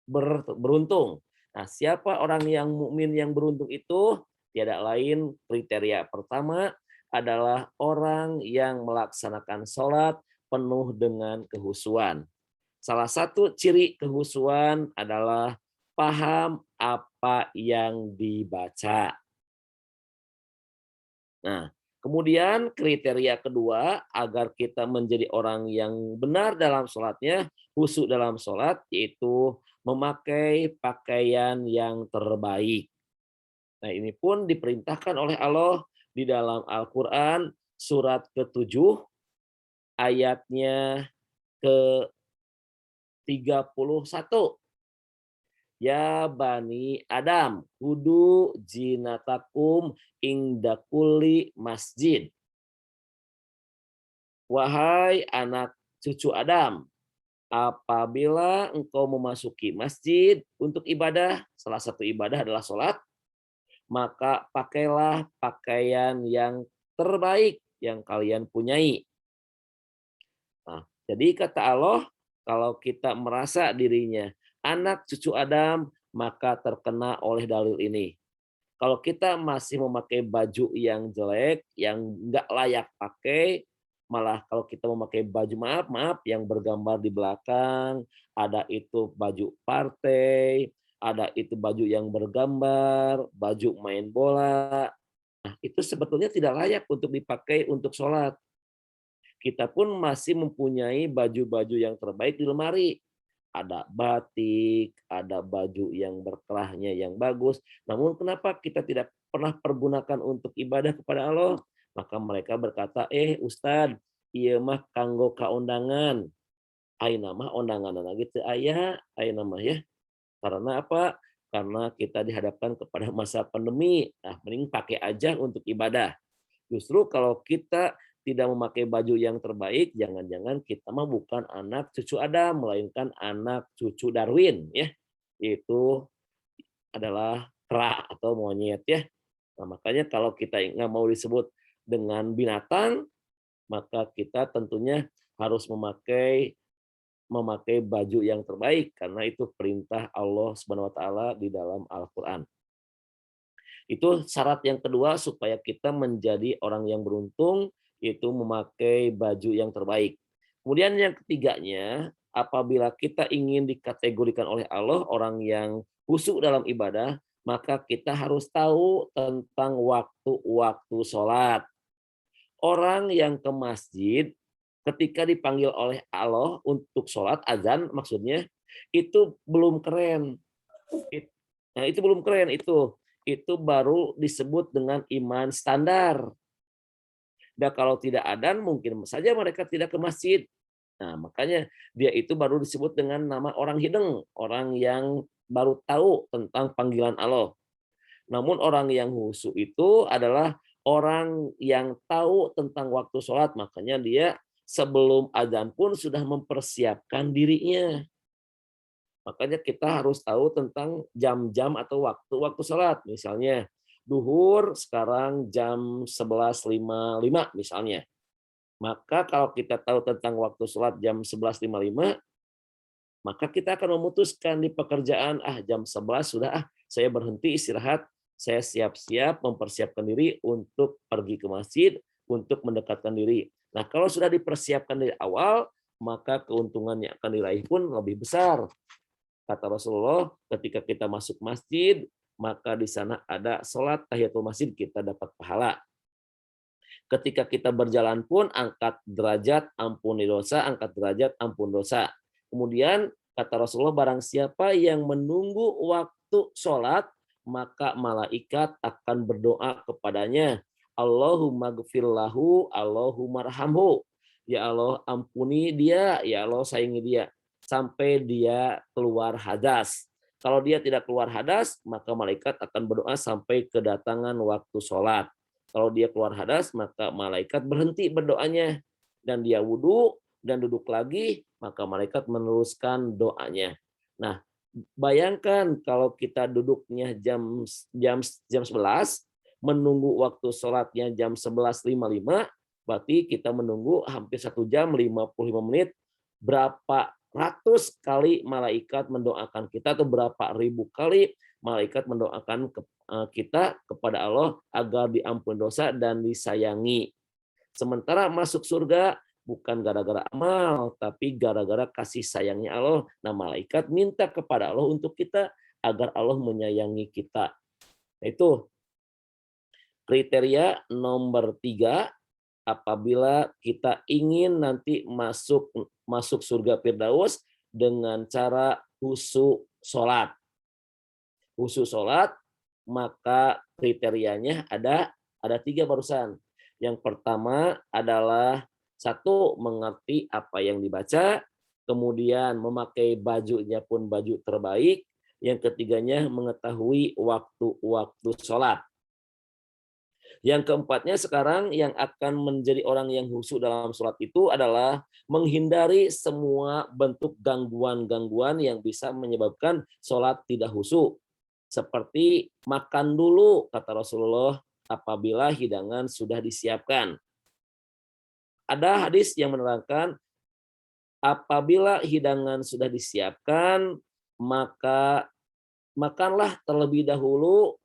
beruntung. Nah, siapa orang yang mukmin yang beruntung itu? Tiada lain, kriteria pertama adalah orang yang melaksanakan sholat penuh dengan kehusuan. Salah satu ciri kehusuan adalah paham apa yang dibaca. Nah, kemudian kriteria kedua agar kita menjadi orang yang benar dalam sholatnya, khusyuk dalam sholat, yaitu memakai pakaian yang terbaik. Nah, ini pun diperintahkan oleh Allah di dalam Al-Quran surat ke-7 ayatnya ke-31. Ya Bani Adam, hudu jinatakum indakuli masjid. Wahai anak cucu Adam, apabila engkau memasuki masjid untuk ibadah, salah satu ibadah adalah sholat, maka pakailah pakaian yang terbaik yang kalian punyai. Nah, jadi kata Allah, kalau kita merasa dirinya anak cucu Adam, maka terkena oleh dalil ini. Kalau kita masih memakai baju yang jelek, yang nggak layak pakai, malah kalau kita memakai baju, maaf, yang bergambar di belakang, ada itu baju partai, ada itu baju yang bergambar, baju main bola, nah itu sebetulnya tidak layak untuk dipakai untuk sholat. Kita pun masih mempunyai baju-baju yang terbaik di lemari. Ada batik, ada baju yang berkelahnya yang bagus. Namun kenapa kita tidak pernah pergunakan untuk ibadah kepada Allah? Maka mereka berkata, Ustad, iya mah kanggo kaundangan. Ayeuna mah undangan lagi teu aya, ayeuna mah ya. Karena apa? Karena kita dihadapkan kepada masa pandemi. Nah, mending pakai aja untuk ibadah. Justru kalau kita tidak memakai baju yang terbaik, jangan-jangan kita mah bukan anak cucu Adam, melainkan anak cucu Darwin, ya. Itu adalah kera atau monyet, ya. Nah, makanya kalau kita nggak mau disebut dengan binatang, maka kita tentunya harus memakai baju yang terbaik karena itu perintah Allah Subhanahu wa taala di dalam Al-Qur'an. Itu syarat yang kedua supaya kita menjadi orang yang beruntung, itu memakai baju yang terbaik. Kemudian yang ketiganya, apabila kita ingin dikategorikan oleh Allah orang yang khusyuk dalam ibadah, maka kita harus tahu tentang waktu-waktu sholat. Orang yang ke masjid ketika dipanggil oleh Allah untuk sholat, azan maksudnya, itu belum keren. Nah, itu belum keren itu. Itu baru disebut dengan iman standar. Dan kalau tidak adzan mungkin saja mereka tidak ke masjid. Nah, makanya dia itu baru disebut dengan nama orang hideng, orang yang baru tahu tentang panggilan Allah. Namun orang yang khusyuk itu adalah orang yang tahu tentang waktu sholat, makanya dia sebelum adzan pun sudah mempersiapkan dirinya. Makanya kita harus tahu tentang jam-jam atau waktu-waktu sholat. Misalnya, duhur sekarang jam 11.55 misalnya. Maka kalau kita tahu tentang waktu sholat jam 11.55, maka kita akan memutuskan di pekerjaan, jam 11 sudah, saya berhenti istirahat, saya siap-siap mempersiapkan diri untuk pergi ke masjid, untuk mendekatkan diri. Nah, kalau sudah dipersiapkan dari awal, maka keuntungan yang akan diraih pun lebih besar. Kata Rasulullah, ketika kita masuk masjid, maka di sana ada sholat tahiyatul masjid, kita dapat pahala. Ketika kita berjalan pun, angkat derajat, ampuni dosa, angkat derajat, ampun dosa. Kemudian, kata Rasulullah, barang siapa yang menunggu waktu sholat, maka malaikat akan berdoa kepadanya. Allahumma gfirlahu, Allahumma rahamhu. Ya Allah, ampuni dia, ya Allah, sayangi dia. Sampai dia keluar hadas. Kalau dia tidak keluar hadas, maka malaikat akan berdoa sampai kedatangan waktu sholat. Kalau dia keluar hadas, maka malaikat berhenti berdoanya. Dan dia wudhu dan duduk lagi, maka malaikat meneruskan doanya. Nah, bayangkan kalau kita duduknya jam 11, menunggu waktu sholatnya jam 11.55, berarti kita menunggu hampir 1 jam 55 menit. Berapa ratus kali malaikat mendoakan kita, atau berapa ribu kali malaikat mendoakan kita kepada Allah agar diampuni dosa dan disayangi. Sementara masuk surga bukan gara-gara amal, tapi gara-gara kasih sayangnya Allah. Nah, malaikat minta kepada Allah untuk kita agar Allah menyayangi kita. Itu kriteria nomor 3, apabila kita ingin nanti masuk surga Firdaus dengan cara khusyuk sholat. Khusyuk sholat, maka kriterianya ada 3 barusan. Yang pertama adalah 1, mengerti apa yang dibaca, kemudian memakai bajunya pun baju terbaik, yang ketiganya mengetahui waktu-waktu sholat. Yang keempatnya sekarang yang akan menjadi orang yang khusyuk dalam sholat itu adalah menghindari semua bentuk gangguan-gangguan yang bisa menyebabkan sholat tidak khusyuk. Seperti makan dulu, kata Rasulullah, apabila hidangan sudah disiapkan. Ada hadis yang menerangkan apabila hidangan sudah disiapkan, maka makanlah terlebih dahulu,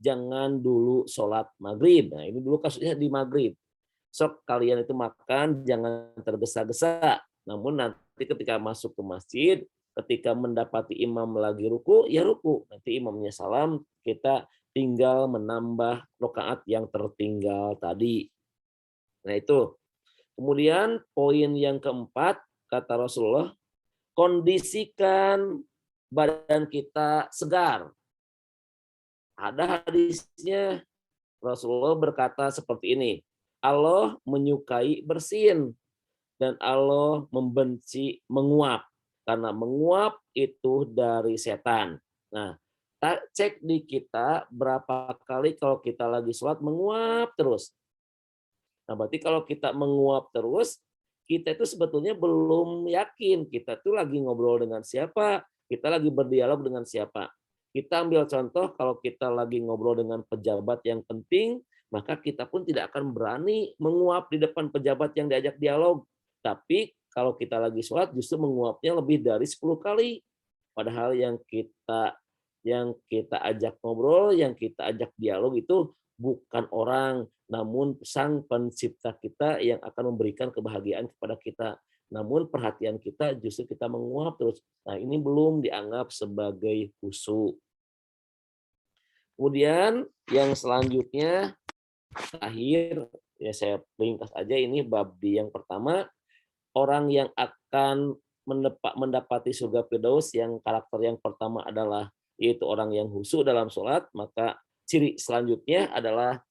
jangan dulu sholat maghrib. Nah, ini dulu kasusnya di maghrib. Sok kalian itu makan, jangan tergesa-gesa. Namun nanti ketika masuk ke masjid, ketika mendapati imam lagi ruku, ya ruku. Nanti imamnya salam, kita tinggal menambah rakaat yang tertinggal tadi. Nah itu. Kemudian poin yang keempat, kata Rasulullah, kondisikan badan kita segar. Ada hadisnya, Rasulullah berkata seperti ini, Allah menyukai bersin dan Allah membenci menguap, karena menguap itu dari setan. Nah, cek di kita berapa kali kalau kita lagi sholat menguap terus. Nah, berarti kalau kita menguap terus, kita itu sebetulnya belum yakin kita tuh lagi ngobrol dengan siapa, kita lagi berdialog dengan siapa. Kita ambil contoh, kalau kita lagi ngobrol dengan pejabat yang penting, maka kita pun tidak akan berani menguap di depan pejabat yang diajak dialog. Tapi kalau kita lagi sholat, justru menguapnya lebih dari 10 kali. Padahal yang kita ajak ngobrol, yang kita ajak dialog itu bukan orang, namun Sang Pencipta kita yang akan memberikan kebahagiaan kepada kita. Namun perhatian kita justru kita menguap terus. Nah, ini belum dianggap sebagai khusyuk. Kemudian yang selanjutnya, terakhir, ya saya ringkas aja ini bab di yang pertama, orang yang akan mendapati surga Firdaus yang karakter yang pertama adalah yaitu orang yang khusyuk dalam sholat, maka ciri selanjutnya adalah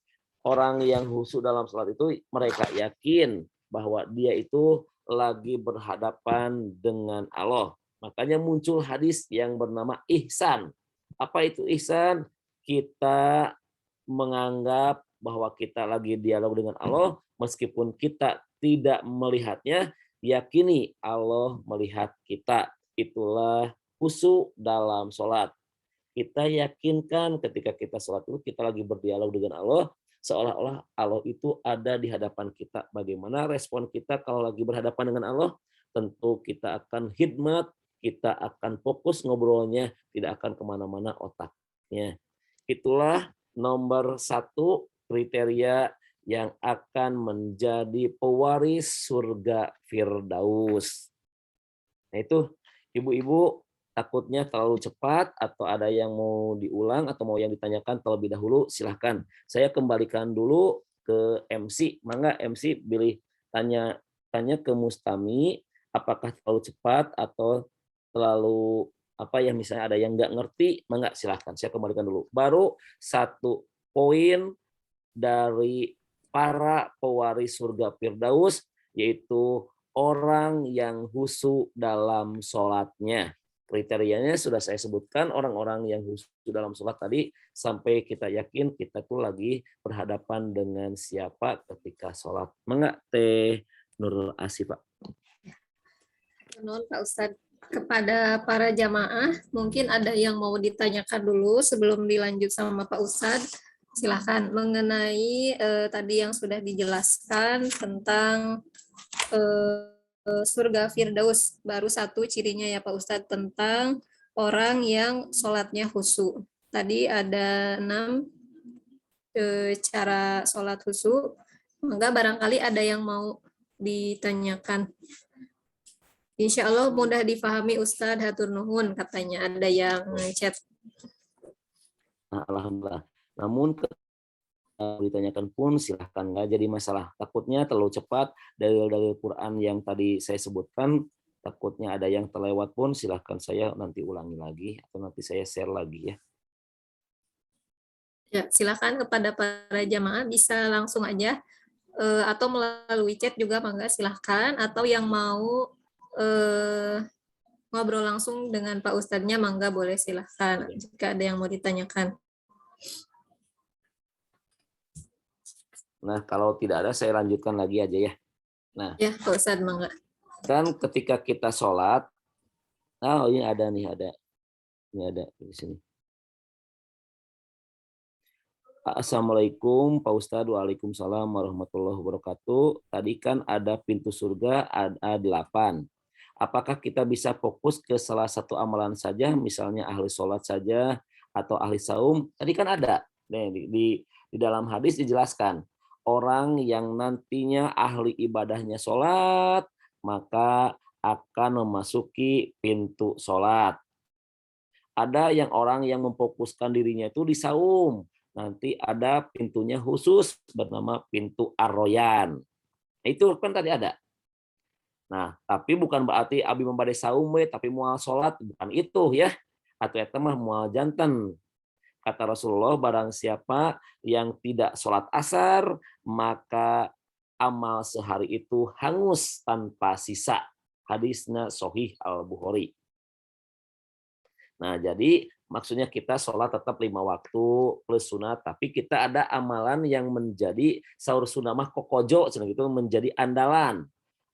orang yang khusyuk dalam sholat itu mereka yakin bahwa dia itu lagi berhadapan dengan Allah. Makanya muncul hadis yang bernama ihsan. Apa itu ihsan? Kita menganggap bahwa kita lagi dialog dengan Allah, meskipun kita tidak melihatnya, yakini Allah melihat kita. Itulah khusyuk dalam sholat. Kita yakinkan ketika kita sholat itu kita lagi berdialog dengan Allah, seolah-olah Allah itu ada di hadapan kita. Bagaimana respon kita kalau lagi berhadapan dengan Allah? Tentu kita akan khidmat, kita akan fokus ngobrolnya, tidak akan kemana-mana otaknya. Itulah nomor 1 kriteria yang akan menjadi pewaris surga Firdaus. Nah itu, ibu-ibu, takutnya terlalu cepat atau ada yang mau diulang atau mau yang ditanyakan terlebih dahulu, silahkan. Saya kembalikan dulu ke MC. Mangga MC pilih tanya ke Mustami, apakah terlalu cepat atau terlalu apa ya, misalnya ada yang nggak ngerti, mangga silahkan. Saya kembalikan dulu. Baru 1 poin dari para pewaris surga Firdaus, yaitu orang yang khusyuk dalam sholatnya. Kriterianya sudah saya sebutkan, orang-orang yang khusyuk dalam sholat tadi, sampai kita yakin kita tuh lagi berhadapan dengan siapa ketika sholat. Mengak Teh Nurul Asif, Pak. Nun, Pak Ustadz. Kepada para jamaah, mungkin ada yang mau ditanyakan dulu sebelum dilanjut sama Pak Ustadz. Silahkan mengenai tadi yang sudah dijelaskan tentang surga Firdaus. Baru satu cirinya ya Pak Ustadz tentang orang yang sholatnya khusyuk. Tadi ada 6 cara sholat khusyuk. Maka barangkali ada yang mau ditanyakan. Insya Allah mudah difahami Ustadz, hatur nuhun katanya, ada yang chat. Nah, alhamdulillah. Namun ditanyakan pun silahkan, nggak jadi masalah. Takutnya terlalu cepat dalil-dalil Quran yang tadi saya sebutkan, takutnya ada yang terlewat pun silahkan saya nanti ulangi lagi atau nanti saya share lagi ya. Ya, silakan kepada para jamaah bisa langsung aja atau melalui chat juga mangga silahkan, atau yang mau ngobrol langsung dengan Pak Ustadznya mangga boleh silahkan jika ada yang mau ditanyakan. Nah, kalau tidak ada saya lanjutkan lagi aja ya. Nah, ya Pak Ustadz mangga. Kan ketika kita sholat, oh ini ada nih, ini ada di sini. Assalamualaikum Pak Ustadz, waalaikumsalam warahmatullahi wabarakatuh. Tadi kan ada pintu surga ada 8. Apakah kita bisa fokus ke salah satu amalan saja, misalnya ahli sholat saja atau ahli saum? Tadi kan ada di dalam hadis dijelaskan, orang yang nantinya ahli ibadahnya sholat, maka akan memasuki pintu sholat. Ada yang orang yang memfokuskan dirinya itu di saum, nanti ada pintunya khusus bernama pintu Ar-Royan. Itu kan tadi ada. Nah, tapi bukan berarti abi membade saum tapi mual sholat, bukan itu ya. Atau eta mah mual janten. Kata Rasulullah, barang siapa yang tidak sholat asar, maka amal sehari itu hangus tanpa sisa. Hadisnya Sahih Al-Bukhari. Nah, jadi maksudnya kita sholat tetap 5 waktu plus sunat, tapi kita ada amalan yang menjadi sahur sunnah mah kokojo, itu menjadi andalan.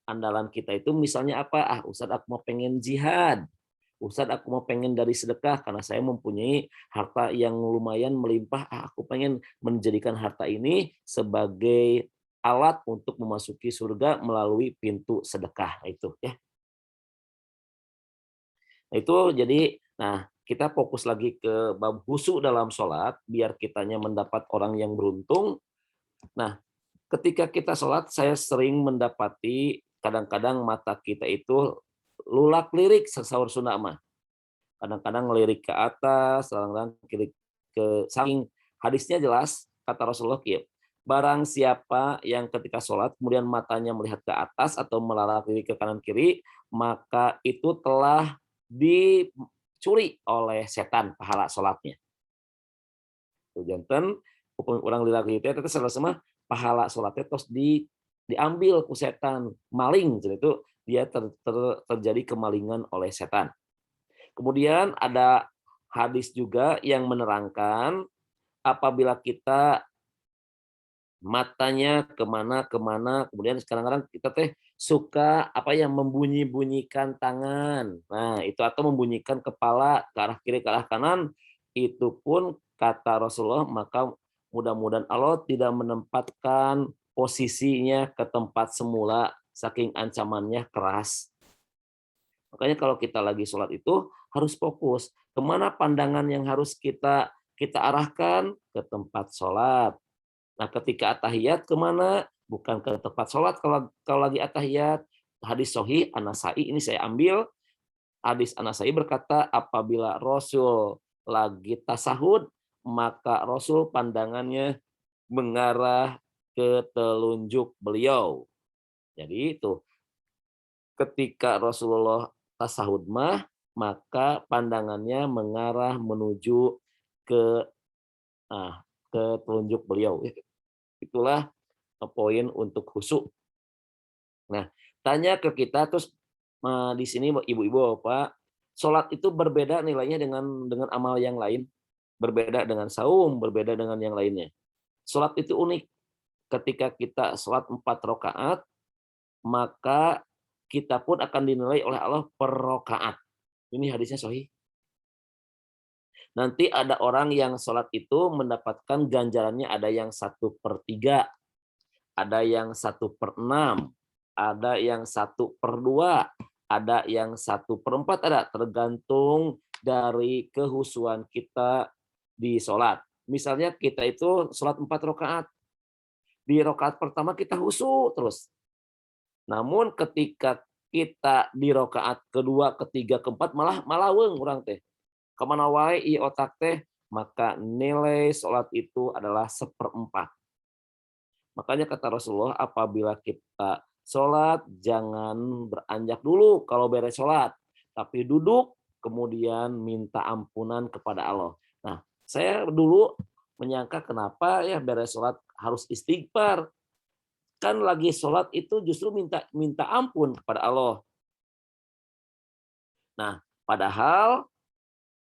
Andalan kita itu misalnya apa? Ustadz aku mau pengen jihad. Ustadz aku mau pengen dari sedekah karena saya mempunyai harta yang lumayan melimpah. Aku pengen menjadikan harta ini sebagai alat untuk memasuki surga melalui pintu sedekah itu ya. Itu jadi kita fokus lagi ke bab khusyuk dalam sholat biar kitanya mendapat orang yang beruntung. Nah, ketika kita sholat saya sering mendapati kadang-kadang mata kita itu lulak lirik sahur sunnah mah. Kadang-kadang ngelirik ke atas, kadang-kadang kiri ke samping. Hadisnya jelas, kata Rasulullah, barang siapa yang ketika sholat kemudian matanya melihat ke atas atau melalak lirik ke kanan kiri, maka itu telah dicuri oleh setan pahala sholatnya. Janten orang lirik itu sama pahala sholatnya terus diambil ku setan, maling, jadi itu dia terjadi kemalingan oleh setan. Kemudian ada hadis juga yang menerangkan apabila kita matanya kemana, kemudian kadang-kadang kita suka membunyi-bunyikan tangan. Nah, itu atau membunyikan kepala ke arah kiri, ke arah kanan, itu pun kata Rasulullah, maka mudah-mudahan Allah tidak menempatkan posisinya ke tempat semula, saking ancamannya keras. Makanya kalau kita lagi sholat itu harus fokus. Kemana pandangan yang harus kita arahkan? Ke tempat sholat. Nah, ketika atahiyat kemana? Bukan ke tempat sholat kalau lagi atahiyat. Hadis Sahih An-Nasai ini saya ambil. Hadis An-Nasai berkata, apabila Rasul lagi tasahud, maka Rasul pandangannya mengarah ke telunjuk beliau. Jadi itu ketika Rasulullah tasahud maka pandangannya mengarah menuju ke telunjuk beliau. Itulah poin untuk khusyuk. Nah, tanya ke kita terus di sini ibu-ibu Bapak, Sholat itu berbeda nilainya dengan amal yang lain, berbeda dengan saum, berbeda dengan yang lainnya. Sholat itu unik. Ketika kita sholat 4 rakaat, maka kita pun akan dinilai oleh Allah per rakaat. Ini hadisnya sahih. Nanti ada orang yang sholat itu mendapatkan ganjarannya, ada yang 1/3, ada yang 1/6, ada yang 1/2, ada yang 1/4, ada tergantung dari kehusuan kita di sholat. Misalnya kita itu sholat 4 rakaat. Di rakaat pertama kita khusyuk terus. Namun ketika kita di rakaat kedua, ketiga, keempat malah weung urang teh. Kemana wae ieu otak teh, maka nilai sholat itu adalah 1/4. Makanya kata Rasulullah, apabila kita sholat jangan beranjak dulu kalau beres sholat, tapi duduk kemudian minta ampunan kepada Allah. Nah, saya dulu menyangka kenapa ya beres sholat harus istighfar. Kan lagi sholat itu justru minta ampun kepada Allah. Nah, padahal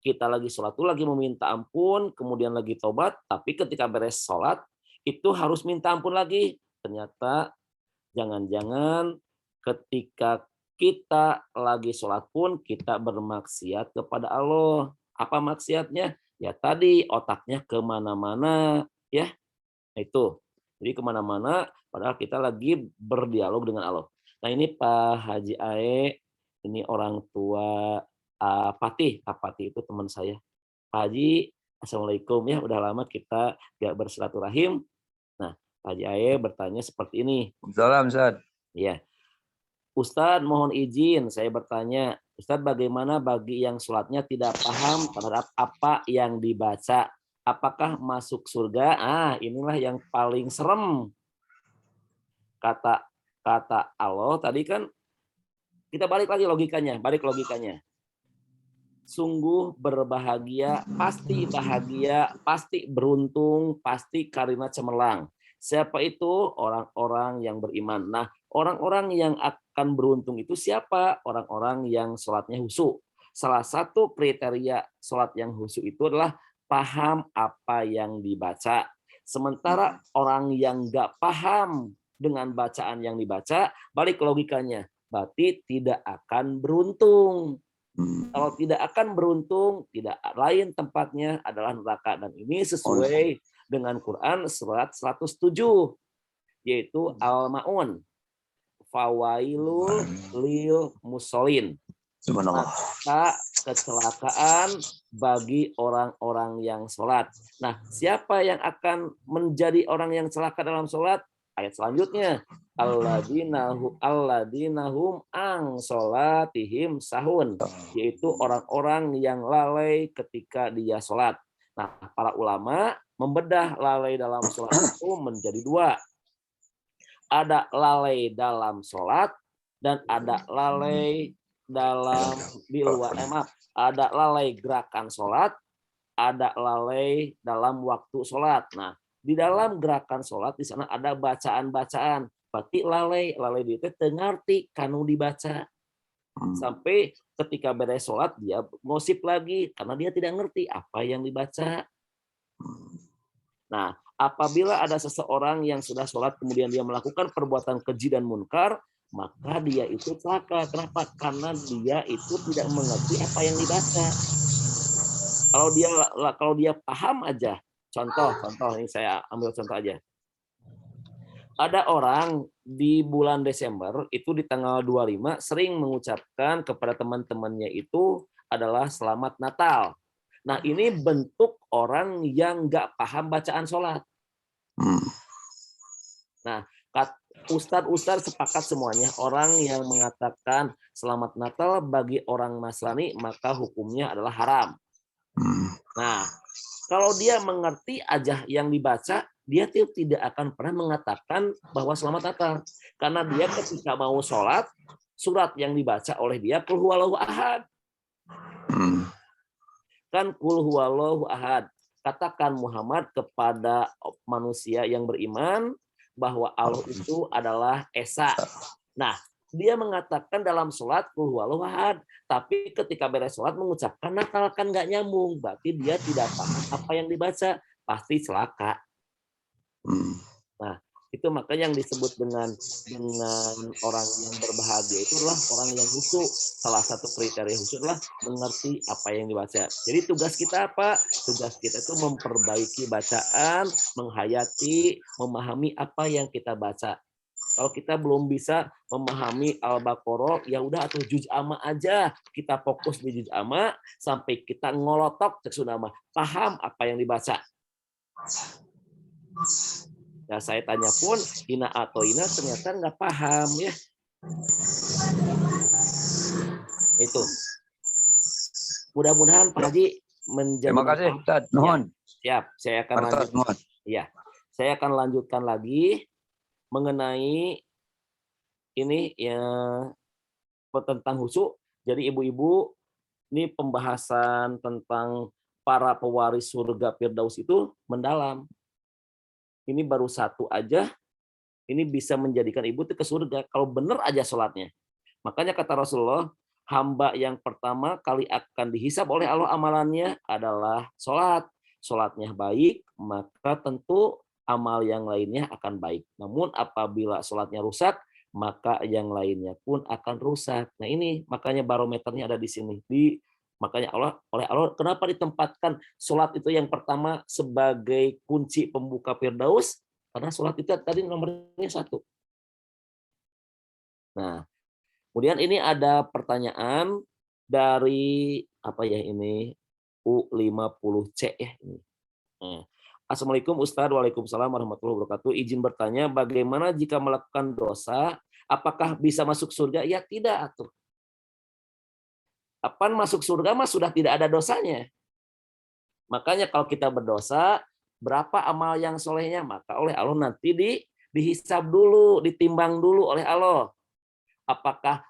kita lagi sholat itu lagi meminta ampun, kemudian lagi tobat, tapi ketika beres sholat itu harus minta ampun lagi. Ternyata jangan-jangan ketika kita lagi sholat pun kita bermaksiat kepada Allah. Apa maksiatnya? Ya tadi otaknya kemana-mana, ya itu. Jadi kemana-mana, padahal kita lagi berdialog dengan Allah. Nah ini Pak Haji Ae, ini orang tua Patih. Patih itu teman saya. Pak Haji, Assalamualaikum ya. Udah lama kita gak bersilaturahim. Nah, Pak Haji Ae bertanya seperti ini. Salam, Ustaz. Ya, Ustadz mohon izin saya bertanya. Ustadz bagaimana bagi yang sholatnya tidak paham terhadap apa yang dibaca? Apakah masuk surga? Inilah yang paling serem. Kata Allah tadi kan, kita balik logikanya. Sungguh berbahagia, pasti beruntung, pasti karina cemerlang. Siapa itu? Orang-orang yang beriman. Nah, orang-orang yang akan beruntung itu siapa? Orang-orang yang sholatnya khusyuk. Salah satu kriteria sholat yang khusyuk itu adalah paham apa yang dibaca. Sementara orang yang nggak paham dengan bacaan yang dibaca, balik logikanya, berarti tidak akan beruntung. Kalau tidak akan beruntung, tidak lain tempatnya adalah neraka. Dan ini sesuai dengan Quran surat 107, yaitu Al-Ma'un. Fawailul lil musholin. Maka kecelakaan bagi orang-orang yang sholat. Nah, siapa yang akan menjadi orang yang celaka dalam sholat? Ayat selanjutnya, alladzinahum ang sholatihim sahun, yaitu orang-orang yang lalai ketika dia sholat. Nah, para ulama membedah lalai dalam sholat itu menjadi 2. Ada lalai dalam sholat dan ada lalai dalam ada lalai gerakan sholat, ada lalai dalam waktu sholat. Nah, di dalam gerakan sholat di sana ada bacaan-bacaan. Berarti lalai itu tengarti kanu dibaca. Sampai ketika beres sholat dia ngosip lagi karena dia tidak ngerti apa yang dibaca. Nah, apabila ada seseorang yang sudah sholat kemudian dia melakukan perbuatan keji dan munkar, maka dia itu celaka. Kenapa? Karena dia itu tidak mengerti apa yang dibaca. Kalau dia paham aja, contoh ini saya ambil contoh aja. Ada orang di bulan Desember itu di tanggal 25 sering mengucapkan kepada teman-temannya itu adalah selamat Natal. Nah ini bentuk orang yang nggak paham bacaan sholat. Nah Ustadz sepakat semuanya, orang yang mengatakan selamat Natal bagi orang Nasrani maka hukumnya adalah haram. Nah, kalau dia mengerti aja yang dibaca, dia tidak akan pernah mengatakan bahwa selamat Natal. Karena dia ketika mau sholat, surat yang dibaca oleh dia Qul huwallahu ahad. Kan Qul huwallahu ahad. Katakan Muhammad kepada manusia yang beriman bahwa Allah itu adalah Esa. Nah, dia mengatakan dalam sholat qul huwallahu ahad, tapi ketika beres sholat mengucapkan nakal, kan nggak nyambung. Berarti dia tidak paham apa yang dibaca, pasti celaka. Nah, itu makanya yang disebut dengan orang yang berbahagia itu adalah orang yang khusyuk. Salah satu kriteria khusyuk adalah mengerti apa yang dibaca. Jadi tugas kita apa? Tugas kita itu memperbaiki bacaan, menghayati, memahami apa yang kita baca. Kalau kita belum bisa memahami Al-Baqarah, ya udah atau juz amma aja. Kita fokus di juz amma sampai kita ngolotok cek sunama, paham apa yang dibaca. Nah, saya tanya pun Ina atau Ina ternyata nggak paham ya. Itu. Mudah-mudahan Pak Haji menjadi. Terima kasih, Ustaz. Nuhun. Siap, saya akan lanjutkan. Ya, saya akan lanjutkan lagi mengenai ini ya tentang khusyuk. Jadi ibu-ibu, ini pembahasan tentang para pewaris surga Firdaus itu mendalam. Ini baru satu aja, ini bisa menjadikan ibu itu ke surga kalau benar aja sholatnya. Makanya kata Rasulullah, hamba yang pertama kali akan dihisab oleh Allah amalannya adalah sholat. Sholatnya baik, maka tentu amal yang lainnya akan baik. Namun apabila sholatnya rusak, maka yang lainnya pun akan rusak. Nah ini makanya barometernya ada di sini. Makanya oleh Allah kenapa ditempatkan sholat itu yang pertama sebagai kunci pembuka Firdaus? Karena sholat itu tadi nomornya 1. Nah, kemudian ini ada pertanyaan dari apa ya ini U50C ya ini. Assalamualaikum Ustadz, waalaikumsalam warahmatullahi wabarakatuh. Izin bertanya, bagaimana jika melakukan dosa, apakah bisa masuk surga? Ya tidak atuh. Kapan masuk surga mah sudah tidak ada dosanya. Makanya kalau kita berdosa, berapa amal yang solehnya? Maka oleh Allah nanti dihisab dulu, ditimbang dulu oleh Allah. Apakah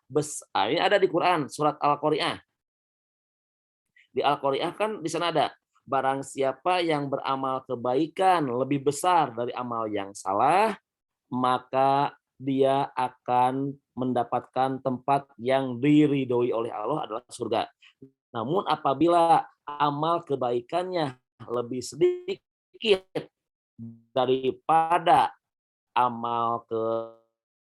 ini ada di Quran, surat Al-Qari'ah. Di Al-Qari'ah kan di sana ada, barang siapa yang beramal kebaikan lebih besar dari amal yang salah, maka dia akan mendapatkan tempat yang diridhoi oleh Allah adalah surga. Namun apabila amal kebaikannya lebih sedikit daripada amal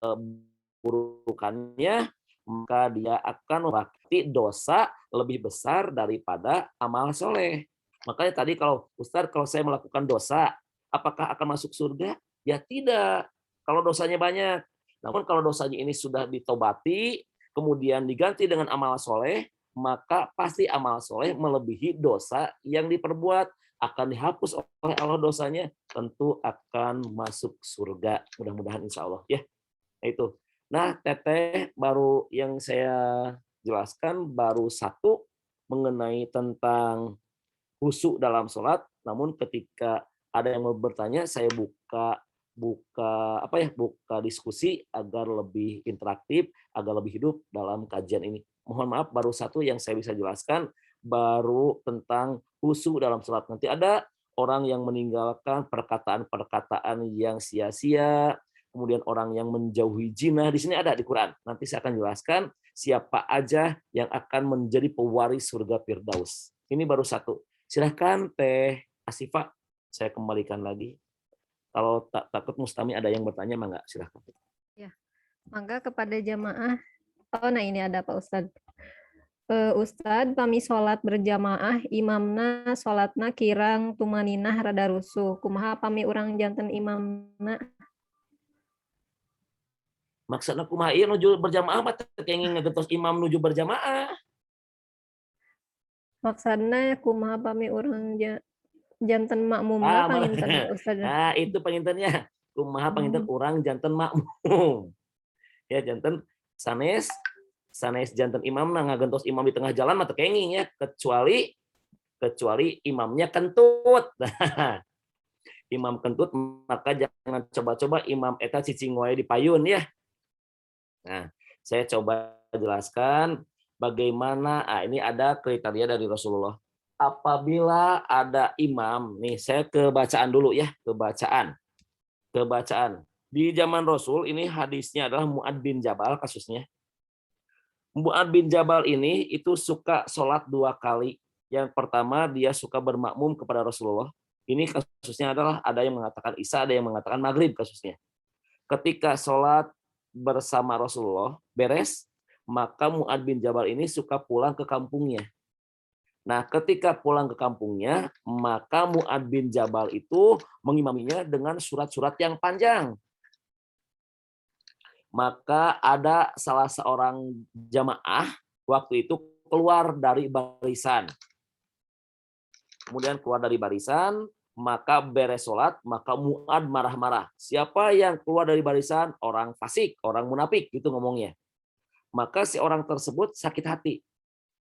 keburukannya, maka dia akan berarti dosa lebih besar daripada amal soleh. Makanya tadi kalau Ustaz, kalau saya melakukan dosa, apakah akan masuk surga? Ya tidak. Kalau dosanya banyak. Namun kalau dosanya ini sudah ditobati, kemudian diganti dengan amal soleh, maka pasti amal soleh melebihi dosa yang diperbuat. Akan dihapus oleh Allah dosanya, tentu akan masuk surga. Mudah-mudahan insya Allah. Ya, itu. Nah, Teteh baru yang saya jelaskan baru 1 mengenai tentang khusyuk dalam sholat. Namun ketika ada yang mau bertanya, saya buka diskusi agar lebih interaktif, agar lebih hidup dalam kajian ini. Mohon maaf, baru 1 yang saya bisa jelaskan, baru tentang khusyuk dalam sholat. Nanti ada orang yang meninggalkan perkataan-perkataan yang sia-sia, kemudian orang yang menjauhi zina, di sini ada di Quran. Nanti saya akan jelaskan siapa aja yang akan menjadi pewaris surga Firdaus. Ini baru 1. Silahkan Teh Asifah, saya kembalikan lagi. Kalau takut Mustami ada yang bertanya, mangga silahkan. Ya, mangga kepada jamaah. Oh, nah ini ada Pak Ustadz. Ustadz, kami sholat berjamaah, imamna sholatna kirang tumaninah rada rusuh. Kumaha pami urang janten imamna? Maksudnya kumaha ieu nuju berjamaah mah kenging ngegentos imam nuju berjamaah. Maksudnya kumaha pami urang janten makmumna panginten Ustadz. Nah, itu pangintennya. Kumaha panginten urang janten makmum. Ya, janten sanes janten imamna ngagentos imam di tengah jalan mah teu kenging ya, kecuali imamnya kentut. Imam kentut maka jangan coba-coba imam eta cicing wae di payun ya. Nah, saya coba jelaskan bagaimana, ini ada kriteria dari Rasulullah. Apabila ada imam, nih saya kebacaan dulu ya, kebacaan. Di zaman Rasul ini hadisnya adalah Mu'ad bin Jabal kasusnya. Mu'ad bin Jabal ini itu suka sholat 2 kali. Yang pertama dia suka bermakmum kepada Rasulullah. Ini kasusnya adalah ada yang mengatakan Isya, ada yang mengatakan Maghrib kasusnya. Ketika sholat bersama Rasulullah beres, maka Mu'ad bin Jabal ini suka pulang ke kampungnya. Nah, ketika pulang ke kampungnya, maka Mu'ad bin Jabal itu mengimaminya dengan surat-surat yang panjang. Maka ada salah seorang jamaah waktu itu keluar dari barisan. Kemudian keluar dari barisan, maka beres sholat, maka Mu'ad marah-marah. Siapa yang keluar dari barisan? Orang fasik, orang munafik, gitu ngomongnya. Maka si orang tersebut sakit hati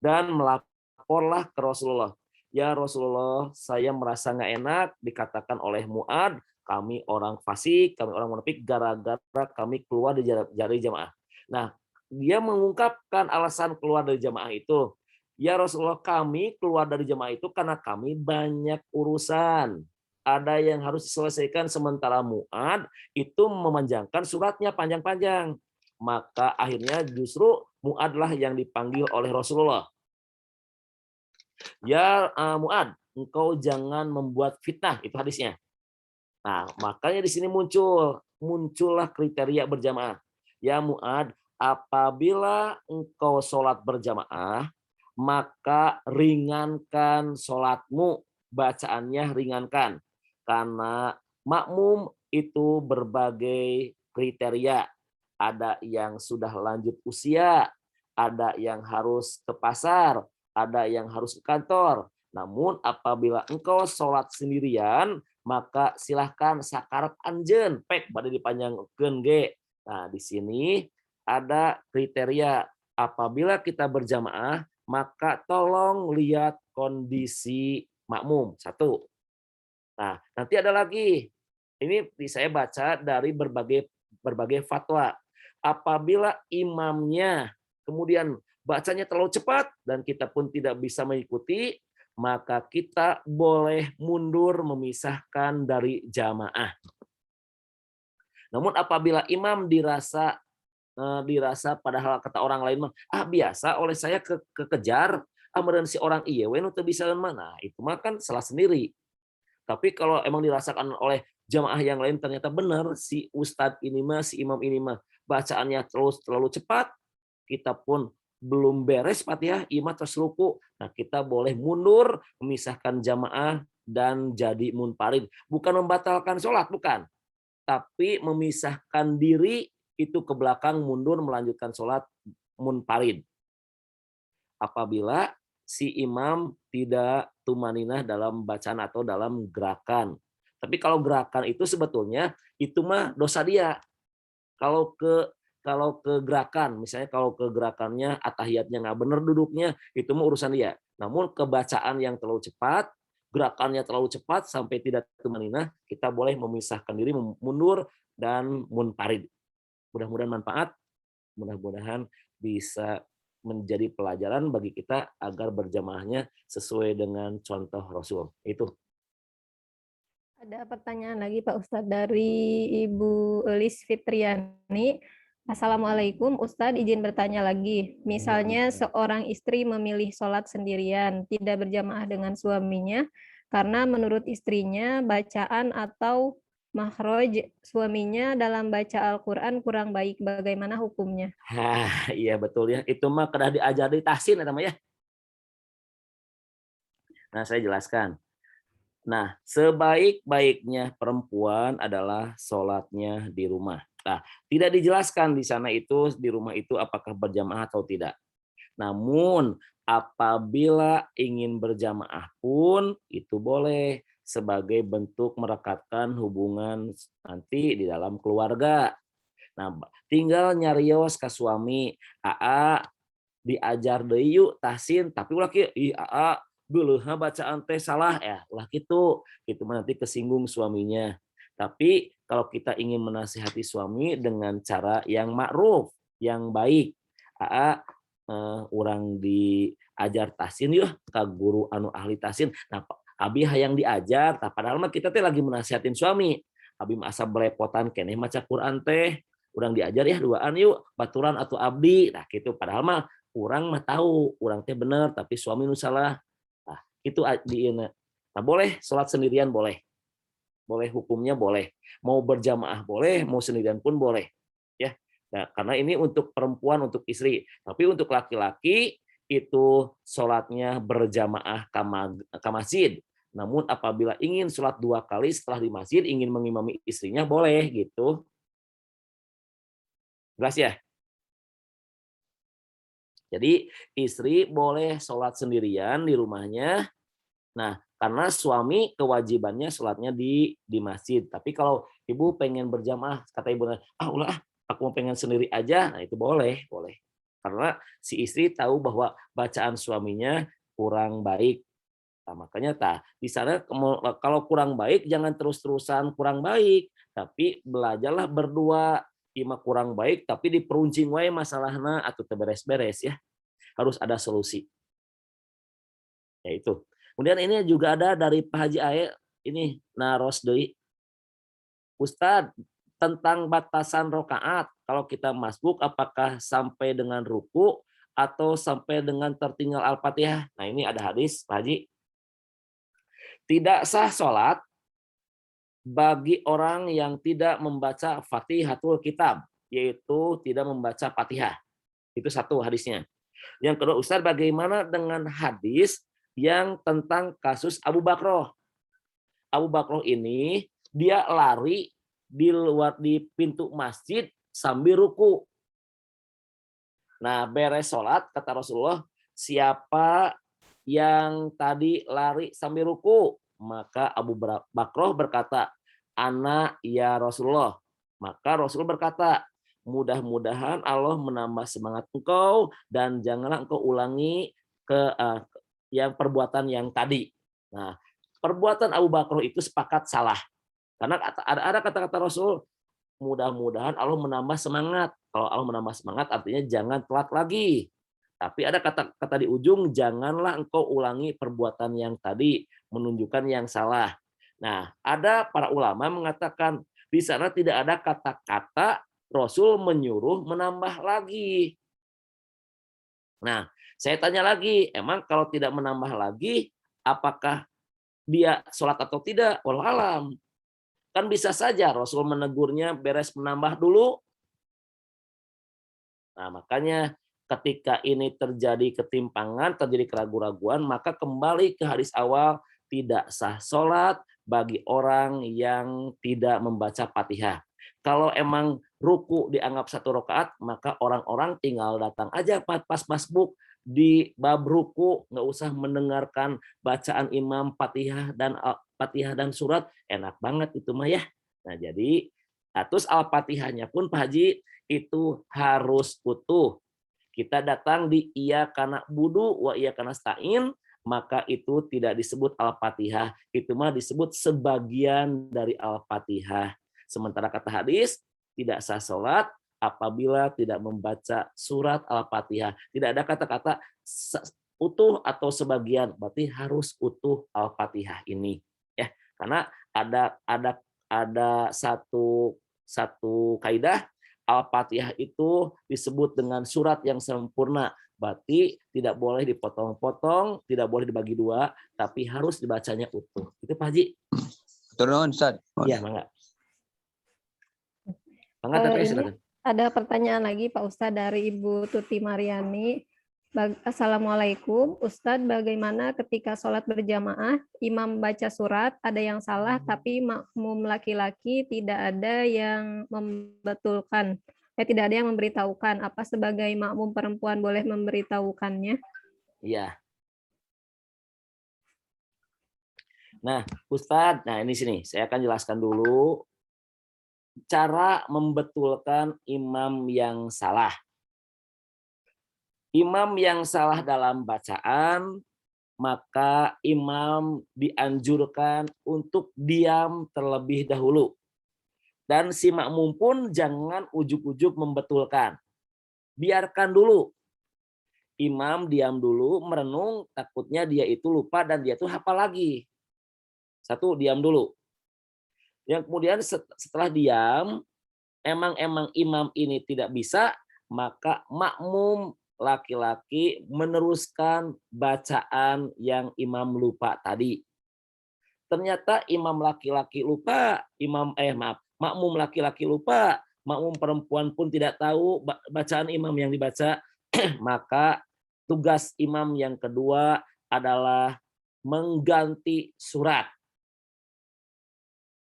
dan melaporlah ke Rasulullah. Ya Rasulullah, saya merasa nggak enak dikatakan oleh Mu'ad, kami orang fasik, kami orang munafik, gara-gara kami keluar dari jamaah. Nah, dia mengungkapkan alasan keluar dari jamaah itu. Ya Rasulullah, kami keluar dari jamaah itu karena kami banyak urusan. Ada yang harus diselesaikan, sementara Mu'ad itu memanjangkan suratnya panjang-panjang. Maka akhirnya justru Mu'ad lah yang dipanggil oleh Rasulullah. Ya Mu'ad, engkau jangan membuat fitnah, itu hadisnya. Nah, makanya di sini muncullah kriteria berjamaah. Ya Mu'ad, apabila engkau sholat berjamaah, maka ringankan sholatmu, bacaannya ringankan. Karena makmum itu berbagai kriteria. Ada yang sudah lanjut usia, ada yang harus ke pasar, ada yang harus ke kantor. Namun apabila engkau sholat sendirian, maka silahkan sakarep anjeun pek pada dipanjangkeun ge. Nah, di sini ada kriteria apabila kita berjamaah, maka tolong lihat kondisi makmum. 1. Nah, nanti ada lagi. Ini saya baca dari berbagai fatwa. Apabila imamnya kemudian bacanya terlalu cepat dan kita pun tidak bisa mengikuti, maka kita boleh mundur memisahkan dari jamaah. Namun apabila imam dirasa padahal kata orang lain mah biasa oleh saya kekejar ameun si orang ieu we nu teu bisa mana, itu mah kan salah sendiri. Tapi kalau emang dirasakan oleh jamaah yang lain ternyata benar si ustadz ini mah, si imam ini mah bacaannya terlalu cepat, kita pun belum beres Fatihah, imam terus ruku. Nah, kita boleh mundur, memisahkan jamaah dan jadi munfarid. Bukan membatalkan sholat, bukan. Tapi memisahkan diri itu ke belakang, mundur melanjutkan sholat munfarid. Apabila si imam tidak tumaninah dalam bacaan atau dalam gerakan. Tapi kalau gerakan itu sebetulnya itu mah dosa dia. Kalau ke gerakan, misalnya kalau ke gerakannya atahiyatnya nggak benar duduknya, itu mah urusan dia. Namun kebacaan yang terlalu cepat, gerakannya terlalu cepat sampai tidak tumaninah, kita boleh memisahkan diri, mundur dan munfarid. Mudah-mudahan manfaat, mudah-mudahan bisa menjadi pelajaran bagi kita agar berjamaahnya sesuai dengan contoh Rasul. Itu. Ada pertanyaan lagi Pak Ustadz dari Ibu Elis Fitriani. Assalamualaikum Ustadz, izin bertanya lagi. Misalnya seorang istri memilih sholat sendirian, tidak berjamaah dengan suaminya, karena menurut istrinya bacaan atau makhraj suaminya dalam baca Al-Quran kurang baik. Bagaimana hukumnya? Iya betul ya. Itu mah kedah diajar di tahsin ya. Nah, saya jelaskan. Nah, sebaik-baiknya perempuan adalah sholatnya di rumah. Nah, tidak dijelaskan di sana itu di rumah itu apakah berjamaah atau tidak. Namun apabila ingin berjamaah pun itu boleh sebagai bentuk merekatkan hubungan nanti di dalam keluarga. Nah, tinggal nyarios ke suami, diajar deui yuk tahsin, tapi ulah kieu, geuleuhna bacaan teh salah ya, ulah kitu. Itu nanti kesinggung suaminya. Tapi kalau kita ingin menasihati suami dengan cara yang ma'ruf, yang baik, orang diajar tahsin yuk ke guru anu ahli tahsin. Nah, abi hayang diajar, padahal mah kita teh lagi menasihatin suami. Abi asa belepotan keneh maca Quran teh. Urang diajar ya duaan yuk, baturan atau abdi. Nah gitu, padahal mah urang mah tahu, urang teh bener tapi suami nu salah. Nah, itu di nah, boleh sholat sendirian boleh. Boleh hukumnya boleh. Mau berjamaah boleh, mau sendirian pun boleh. Ya. Nah, karena ini untuk perempuan, untuk istri. Tapi untuk laki-laki itu sholatnya berjamaah ke masjid. Namun apabila ingin sholat 2 kali setelah di masjid, ingin mengimami istrinya, boleh gitu. Jelas ya? Jadi istri boleh sholat sendirian di rumahnya. Nah, karena suami kewajibannya sholatnya di masjid. Tapi kalau ibu pengen berjamaah, kata ibu, ulah, aku mau pengen sendiri aja, nah itu boleh, boleh. Karena si istri tahu bahwa bacaan suaminya kurang baik. Nah, makanya di sana kalau kurang baik jangan terus-terusan kurang baik, tapi belajarlah berdua. Ima kurang baik tapi diperuncing wae masalahna atau beres-beres ya. Harus ada solusi. Ya itu. Kemudian ini juga ada dari Pak Haji Ae, ini naros deui. Ustadz, tentang batasan rokaat, kalau kita masbuk apakah sampai dengan ruku atau sampai dengan tertinggal Al-Fatihah? Nah ini ada hadis Pak Haji. Tidak sah sholat bagi orang yang tidak membaca Fatihatul Kitab, yaitu tidak membaca Fatihah. Itu satu hadisnya. Yang kedua, Ustaz, bagaimana dengan hadis yang tentang kasus Abu Bakroh? Abu Bakroh ini dia lari di pintu masjid sambil ruku. Nah, beres sholat, kata Rasulullah, siapa yang tadi lari sambil ruku? Maka Abu Bakroh berkata, "Ana ya Rasulullah." Maka Rasul berkata, "Mudah-mudahan Allah menambah semangat engkau dan janganlah engkau ulangi yang perbuatan yang tadi." Nah, perbuatan Abu Bakroh itu sepakat salah. Karena ada kata-kata Rasul, mudah-mudahan Allah menambah semangat. Kalau Allah menambah semangat artinya jangan telat lagi. Tapi ada kata-kata di ujung, janganlah engkau ulangi perbuatan yang tadi, menunjukkan yang salah. Nah, ada para ulama mengatakan di sana tidak ada kata-kata Rasul menyuruh menambah lagi. Nah, saya tanya lagi, emang kalau tidak menambah lagi, apakah dia sholat atau tidak? Wallahu alam. Kan bisa saja Rasul menegurnya beres menambah dulu. Nah, makanya ketika ini terjadi ketimpangan, terjadi keraguan-raguan, maka kembali ke hadis awal, tidak sah sholat bagi orang yang tidak membaca Fatihah. Kalau emang ruku dianggap 1 rakaat, maka orang-orang tinggal datang aja pas masbuk di bab ruku, nggak usah mendengarkan bacaan imam Fatihah dan surat, enak banget itu mah ya. Nah, jadi terus Al-Fatihahnya pun Pak Haji itu harus utuh. Kita datang di iya kana budu wa iya kana stain, maka itu tidak disebut Al-Fatihah, itu mah disebut sebagian dari Al-Fatihah. Sementara kata hadis, tidak sah sholat apabila tidak membaca surat Al-Fatihah. Tidak ada kata-kata utuh atau sebagian, berarti harus utuh Al-Fatihah ini. Ya, karena ada satu kaidah, Al-Fatihah itu disebut dengan surat yang sempurna. Berarti tidak boleh dipotong-potong, tidak boleh dibagi 2, tapi harus dibacanya utuh. Itu Pak Haji. Turun, Ustaz. Iya, mangga. Mangga, Ini ada pertanyaan lagi Pak Ustadz dari Ibu Tuti Mariani. Assalamualaikum, Ustadz, bagaimana ketika sholat berjamaah, imam baca surat, ada yang salah, tapi makmum laki-laki tidak ada yang membetulkan, tidak ada yang memberitahukan. Apa sebagai makmum perempuan boleh memberitahukannya? Iya. Nah, Ustadz, ini sini, saya akan jelaskan dulu cara membetulkan imam yang salah. Imam yang salah dalam bacaan, maka imam dianjurkan untuk diam terlebih dahulu. Dan si makmum pun jangan ujuk-ujuk membetulkan. Biarkan dulu. Imam diam dulu, merenung, takutnya dia itu lupa dan dia itu hafal lagi. 1, diam dulu. Yang kemudian setelah diam, emang imam ini tidak bisa, maka makmum laki-laki meneruskan bacaan yang imam lupa tadi. Ternyata imam laki-laki lupa, makmum laki-laki lupa, makmum perempuan pun tidak tahu bacaan imam yang dibaca, maka tugas imam yang kedua adalah mengganti surat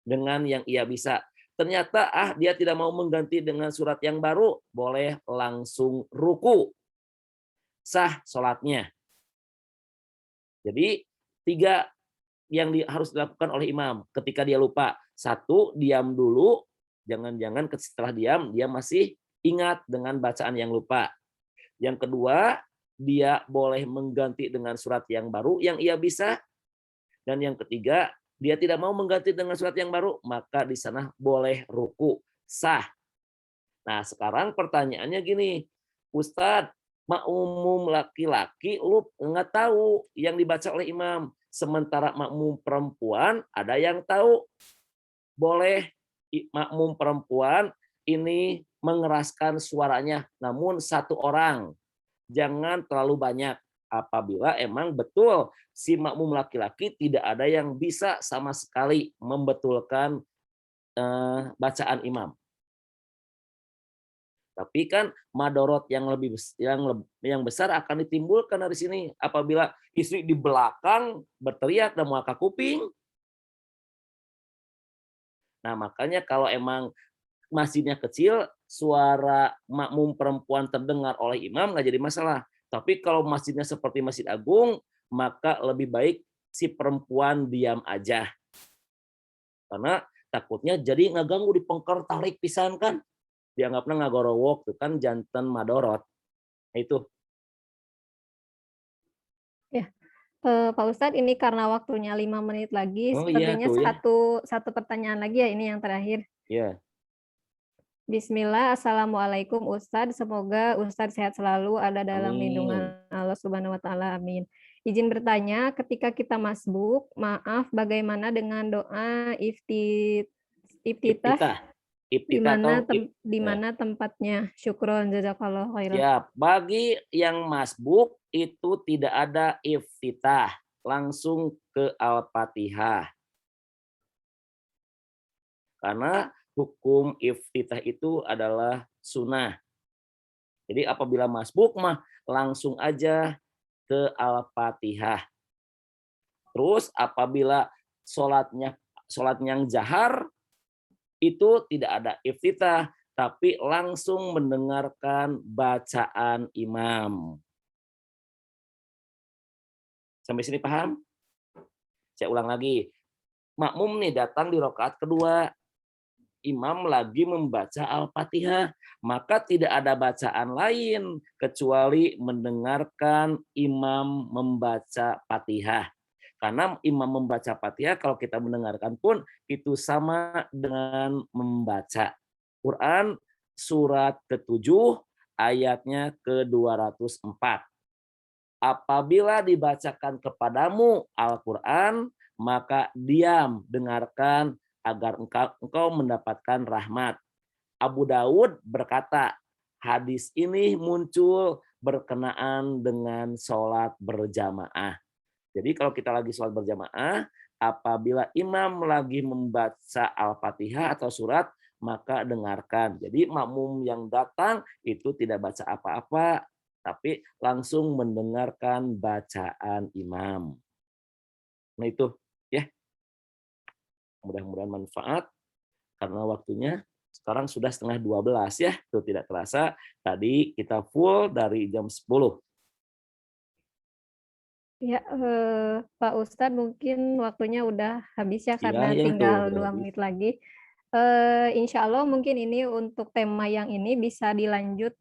dengan yang ia bisa. Ternyata dia tidak mau mengganti dengan surat yang baru, boleh langsung ruku. Sah sholatnya. Jadi 3 yang harus dilakukan oleh imam ketika dia lupa. 1, diam dulu. Jangan-jangan setelah diam dia masih ingat dengan bacaan yang lupa. Yang kedua, dia boleh mengganti dengan surat yang baru yang ia bisa. Dan yang ketiga, dia tidak mau mengganti dengan surat yang baru, maka di sana boleh ruku, sah. Nah, sekarang pertanyaannya gini, Ustadz, makmum laki-laki lu nggak tahu yang dibaca oleh imam, sementara makmum perempuan ada yang tahu. Boleh makmum perempuan ini mengeraskan suaranya, namun 1 orang, jangan terlalu banyak. Apabila emang betul si makmum laki-laki tidak ada yang bisa sama sekali membetulkan bacaan imam. Tapi kan madorot yang besar akan ditimbulkan dari sini apabila istri di belakang berteriak dan muaka kuping. Nah, makanya kalau emang masjidnya kecil, suara makmum perempuan terdengar oleh imam nggak jadi masalah. Tapi kalau masjidnya seperti Masjid Agung, maka lebih baik si perempuan diam aja. Karena takutnya jadi ngaganggu di pengker tarik pisan kan. Dianggapnya ngagorowok, itu kan jantan madorot. Itu. Ya, Pak Ustadz, ini karena waktunya 5 menit lagi, Oh iya sepertinya tuh ya. satu pertanyaan lagi ya, ini yang terakhir. Ya. Bismillah, Assalamualaikum Ustadz. Semoga Ustadz sehat selalu, ada dalam Amin. lindungan Allah Subhanahu wa Ta'ala. Amin. Izin bertanya, ketika kita masbuk, maaf, bagaimana dengan doa iftitah? Iftitah. Iftitah atau Di mana tempatnya? Syukron, jazakallah khairan. ya, bagi yang masbuk itu tidak ada iftitah, langsung ke Al-Fatihah. Karena hukum iftitah itu adalah sunnah. Jadi apabila masbuk mah langsung aja ke Al-Fatihah. Terus apabila sholat yang jahar itu tidak ada iftitah, tapi langsung mendengarkan bacaan imam. Sampai sini paham? Saya ulang lagi. Makmum nih datang di rakaat kedua. Imam lagi membaca Al-Fatihah, maka tidak ada bacaan lain kecuali mendengarkan imam membaca Fatihah. Karena imam membaca Fatihah, kalau kita mendengarkan pun itu sama dengan membaca. Quran surat ke-7 ayatnya ke-204. Apabila dibacakan kepadamu Al-Quran, maka diam, dengarkan agar engkau mendapatkan rahmat. Abu Daud berkata, hadis ini muncul berkenaan dengan sholat berjamaah. Jadi kalau kita lagi sholat berjamaah, apabila imam lagi membaca Al-Fatihah atau surat, maka dengarkan. Jadi makmum yang datang itu tidak baca apa-apa, tapi langsung mendengarkan bacaan imam. Nah itu ya. Mudah-mudahan manfaat karena waktunya sekarang sudah 11:30 ya. Itu tidak terasa tadi kita full dari jam 10. Ya, Pak Ustadz, mungkin waktunya udah habis ya Iya karena ya tuh tinggal udah 2 habis. menit lagi. Insya Allah mungkin ini untuk tema yang ini bisa dilanjut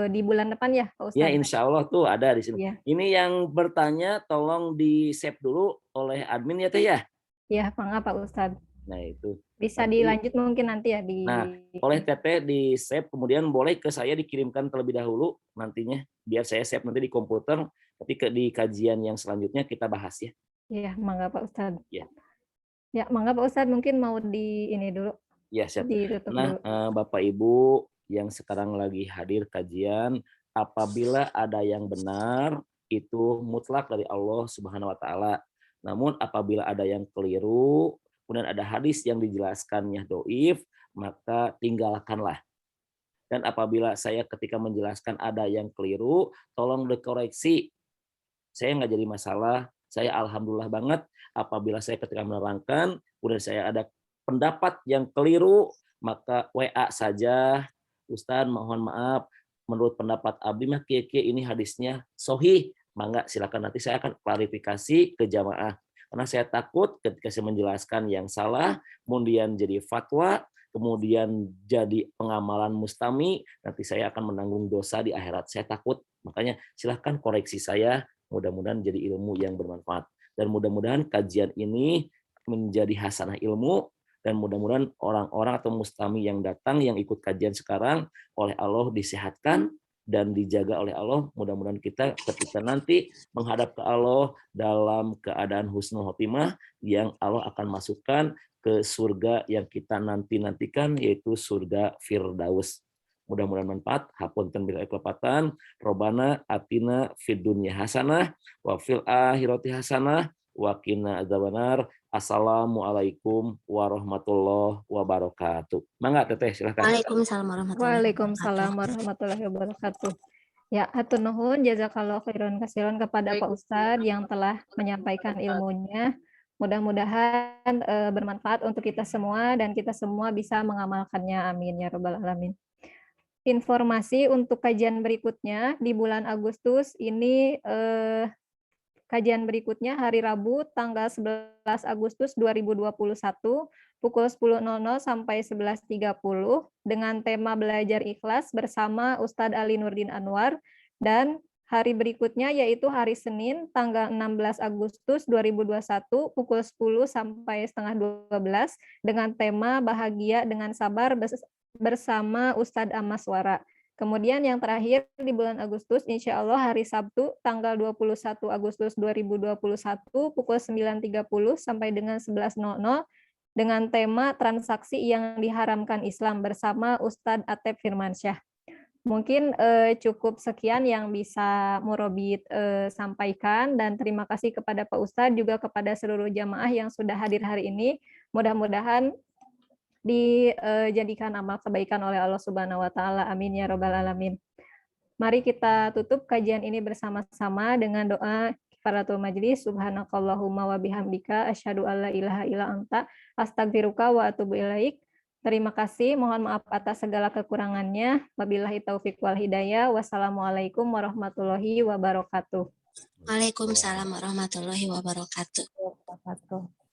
di bulan depan ya, Pak Ya Ustadz? insya Allah tuh ada di sini. Iya, Ini yang bertanya tolong di save dulu oleh admin ya Teh ya. ya, mangga Pak Ustadz. Nah itu. Bisa Nanti, dilanjut mungkin nanti ya di. nah oleh Teteh di save kemudian boleh ke saya dikirimkan terlebih dahulu nantinya biar saya save nanti di komputer. Nanti di kajian yang selanjutnya kita bahas ya. Iya, mangga Pak Ustadz. Ya. Ya, mangga Pak Ustadz mungkin mau di ini dulu, Ya, siap. ditutup Nah, dulu. Bapak Ibu yang sekarang lagi hadir kajian, apabila ada yang benar itu mutlak dari Allah Subhanahu wa taala. Namun apabila ada yang keliru, kemudian ada hadis yang dijelaskannya doif, maka tinggalkanlah. Dan apabila saya ketika menjelaskan ada yang keliru, tolong dikoreksi. Saya nggak jadi masalah. Saya alhamdulillah banget apabila saya ketika menerangkan, kemudian saya ada pendapat yang keliru, maka WA saja, Ustaz mohon maaf, menurut pendapat Abdi mah ini hadisnya sohih, mangga silakan nanti saya akan klarifikasi ke jamaah. Karena saya takut ketika saya menjelaskan yang salah, kemudian jadi fatwa, kemudian jadi pengamalan mustami, nanti saya akan menanggung dosa di akhirat. Saya takut, makanya silahkan koreksi saya, mudah-mudahan jadi ilmu yang bermanfaat. Dan mudah-mudahan kajian ini menjadi hasanah ilmu, dan mudah-mudahan orang-orang atau mustami yang datang, yang ikut kajian sekarang, oleh Allah disehatkan, dan dijaga oleh Allah. Mudah-mudahan kita ketika nanti menghadap ke Allah dalam keadaan husnul khotimah, yang Allah akan masukkan ke surga yang kita nantikan, yaitu surga Firdaus. Mudah-mudahan manfaat. Hapunten bil kelepatan. Robana atina fid dunya hasanah wa fil akhirati hasanah wa qina adzabannar. Assalamualaikum warahmatullahi wabarakatuh. Mangga Teteh silakan. Waalaikumsalam warahmatullahi Waalaikumsalam wabarakatuh. warahmatullahi wabarakatuh. Ya, hatur nuhun jazakallahu khairan kasiron kepada Pak Ustadz yang telah menyampaikan ilmunya. Mudah-mudahan bermanfaat untuk kita semua dan kita semua bisa mengamalkannya. Amin ya rabbal alamin. Informasi untuk kajian berikutnya di bulan Agustus ini kajian berikutnya hari Rabu tanggal 11 Agustus 2021 pukul 10.00 sampai 11.30 dengan tema belajar ikhlas bersama Ustadz Ali Nurdin Anwar, dan hari berikutnya yaitu hari Senin tanggal 16 Agustus 2021 pukul 10 sampai setengah 12 dengan tema bahagia dengan sabar bersama Ustadz Amaswara. Kemudian yang terakhir di bulan Agustus, insya Allah hari Sabtu, tanggal 21 Agustus 2021, pukul 9.30 sampai dengan 11.00, dengan tema transaksi yang diharamkan Islam bersama Ustadz Atep Firmansyah. Mungkin cukup sekian yang bisa Murobit sampaikan, dan terima kasih kepada Pak Ustadz, juga kepada seluruh jamaah yang sudah hadir hari ini. Mudah-mudahan dijadikan amal kebaikan oleh Allah Subhanahu wa taala. Amin ya rabbal alamin. Mari kita tutup kajian ini bersama-sama dengan doa kifaratul majlis. Subhanakallahumma wa bihamdika asyhadu alla ilaha illa anta astaghfiruka wa atubu ilaik. Terima kasih, mohon maaf atas segala kekurangannya. Wabillahi taufik wal hidayah. Wassalamualaikum warahmatullahi wabarakatuh. Waalaikumsalam warahmatullahi wabarakatuh.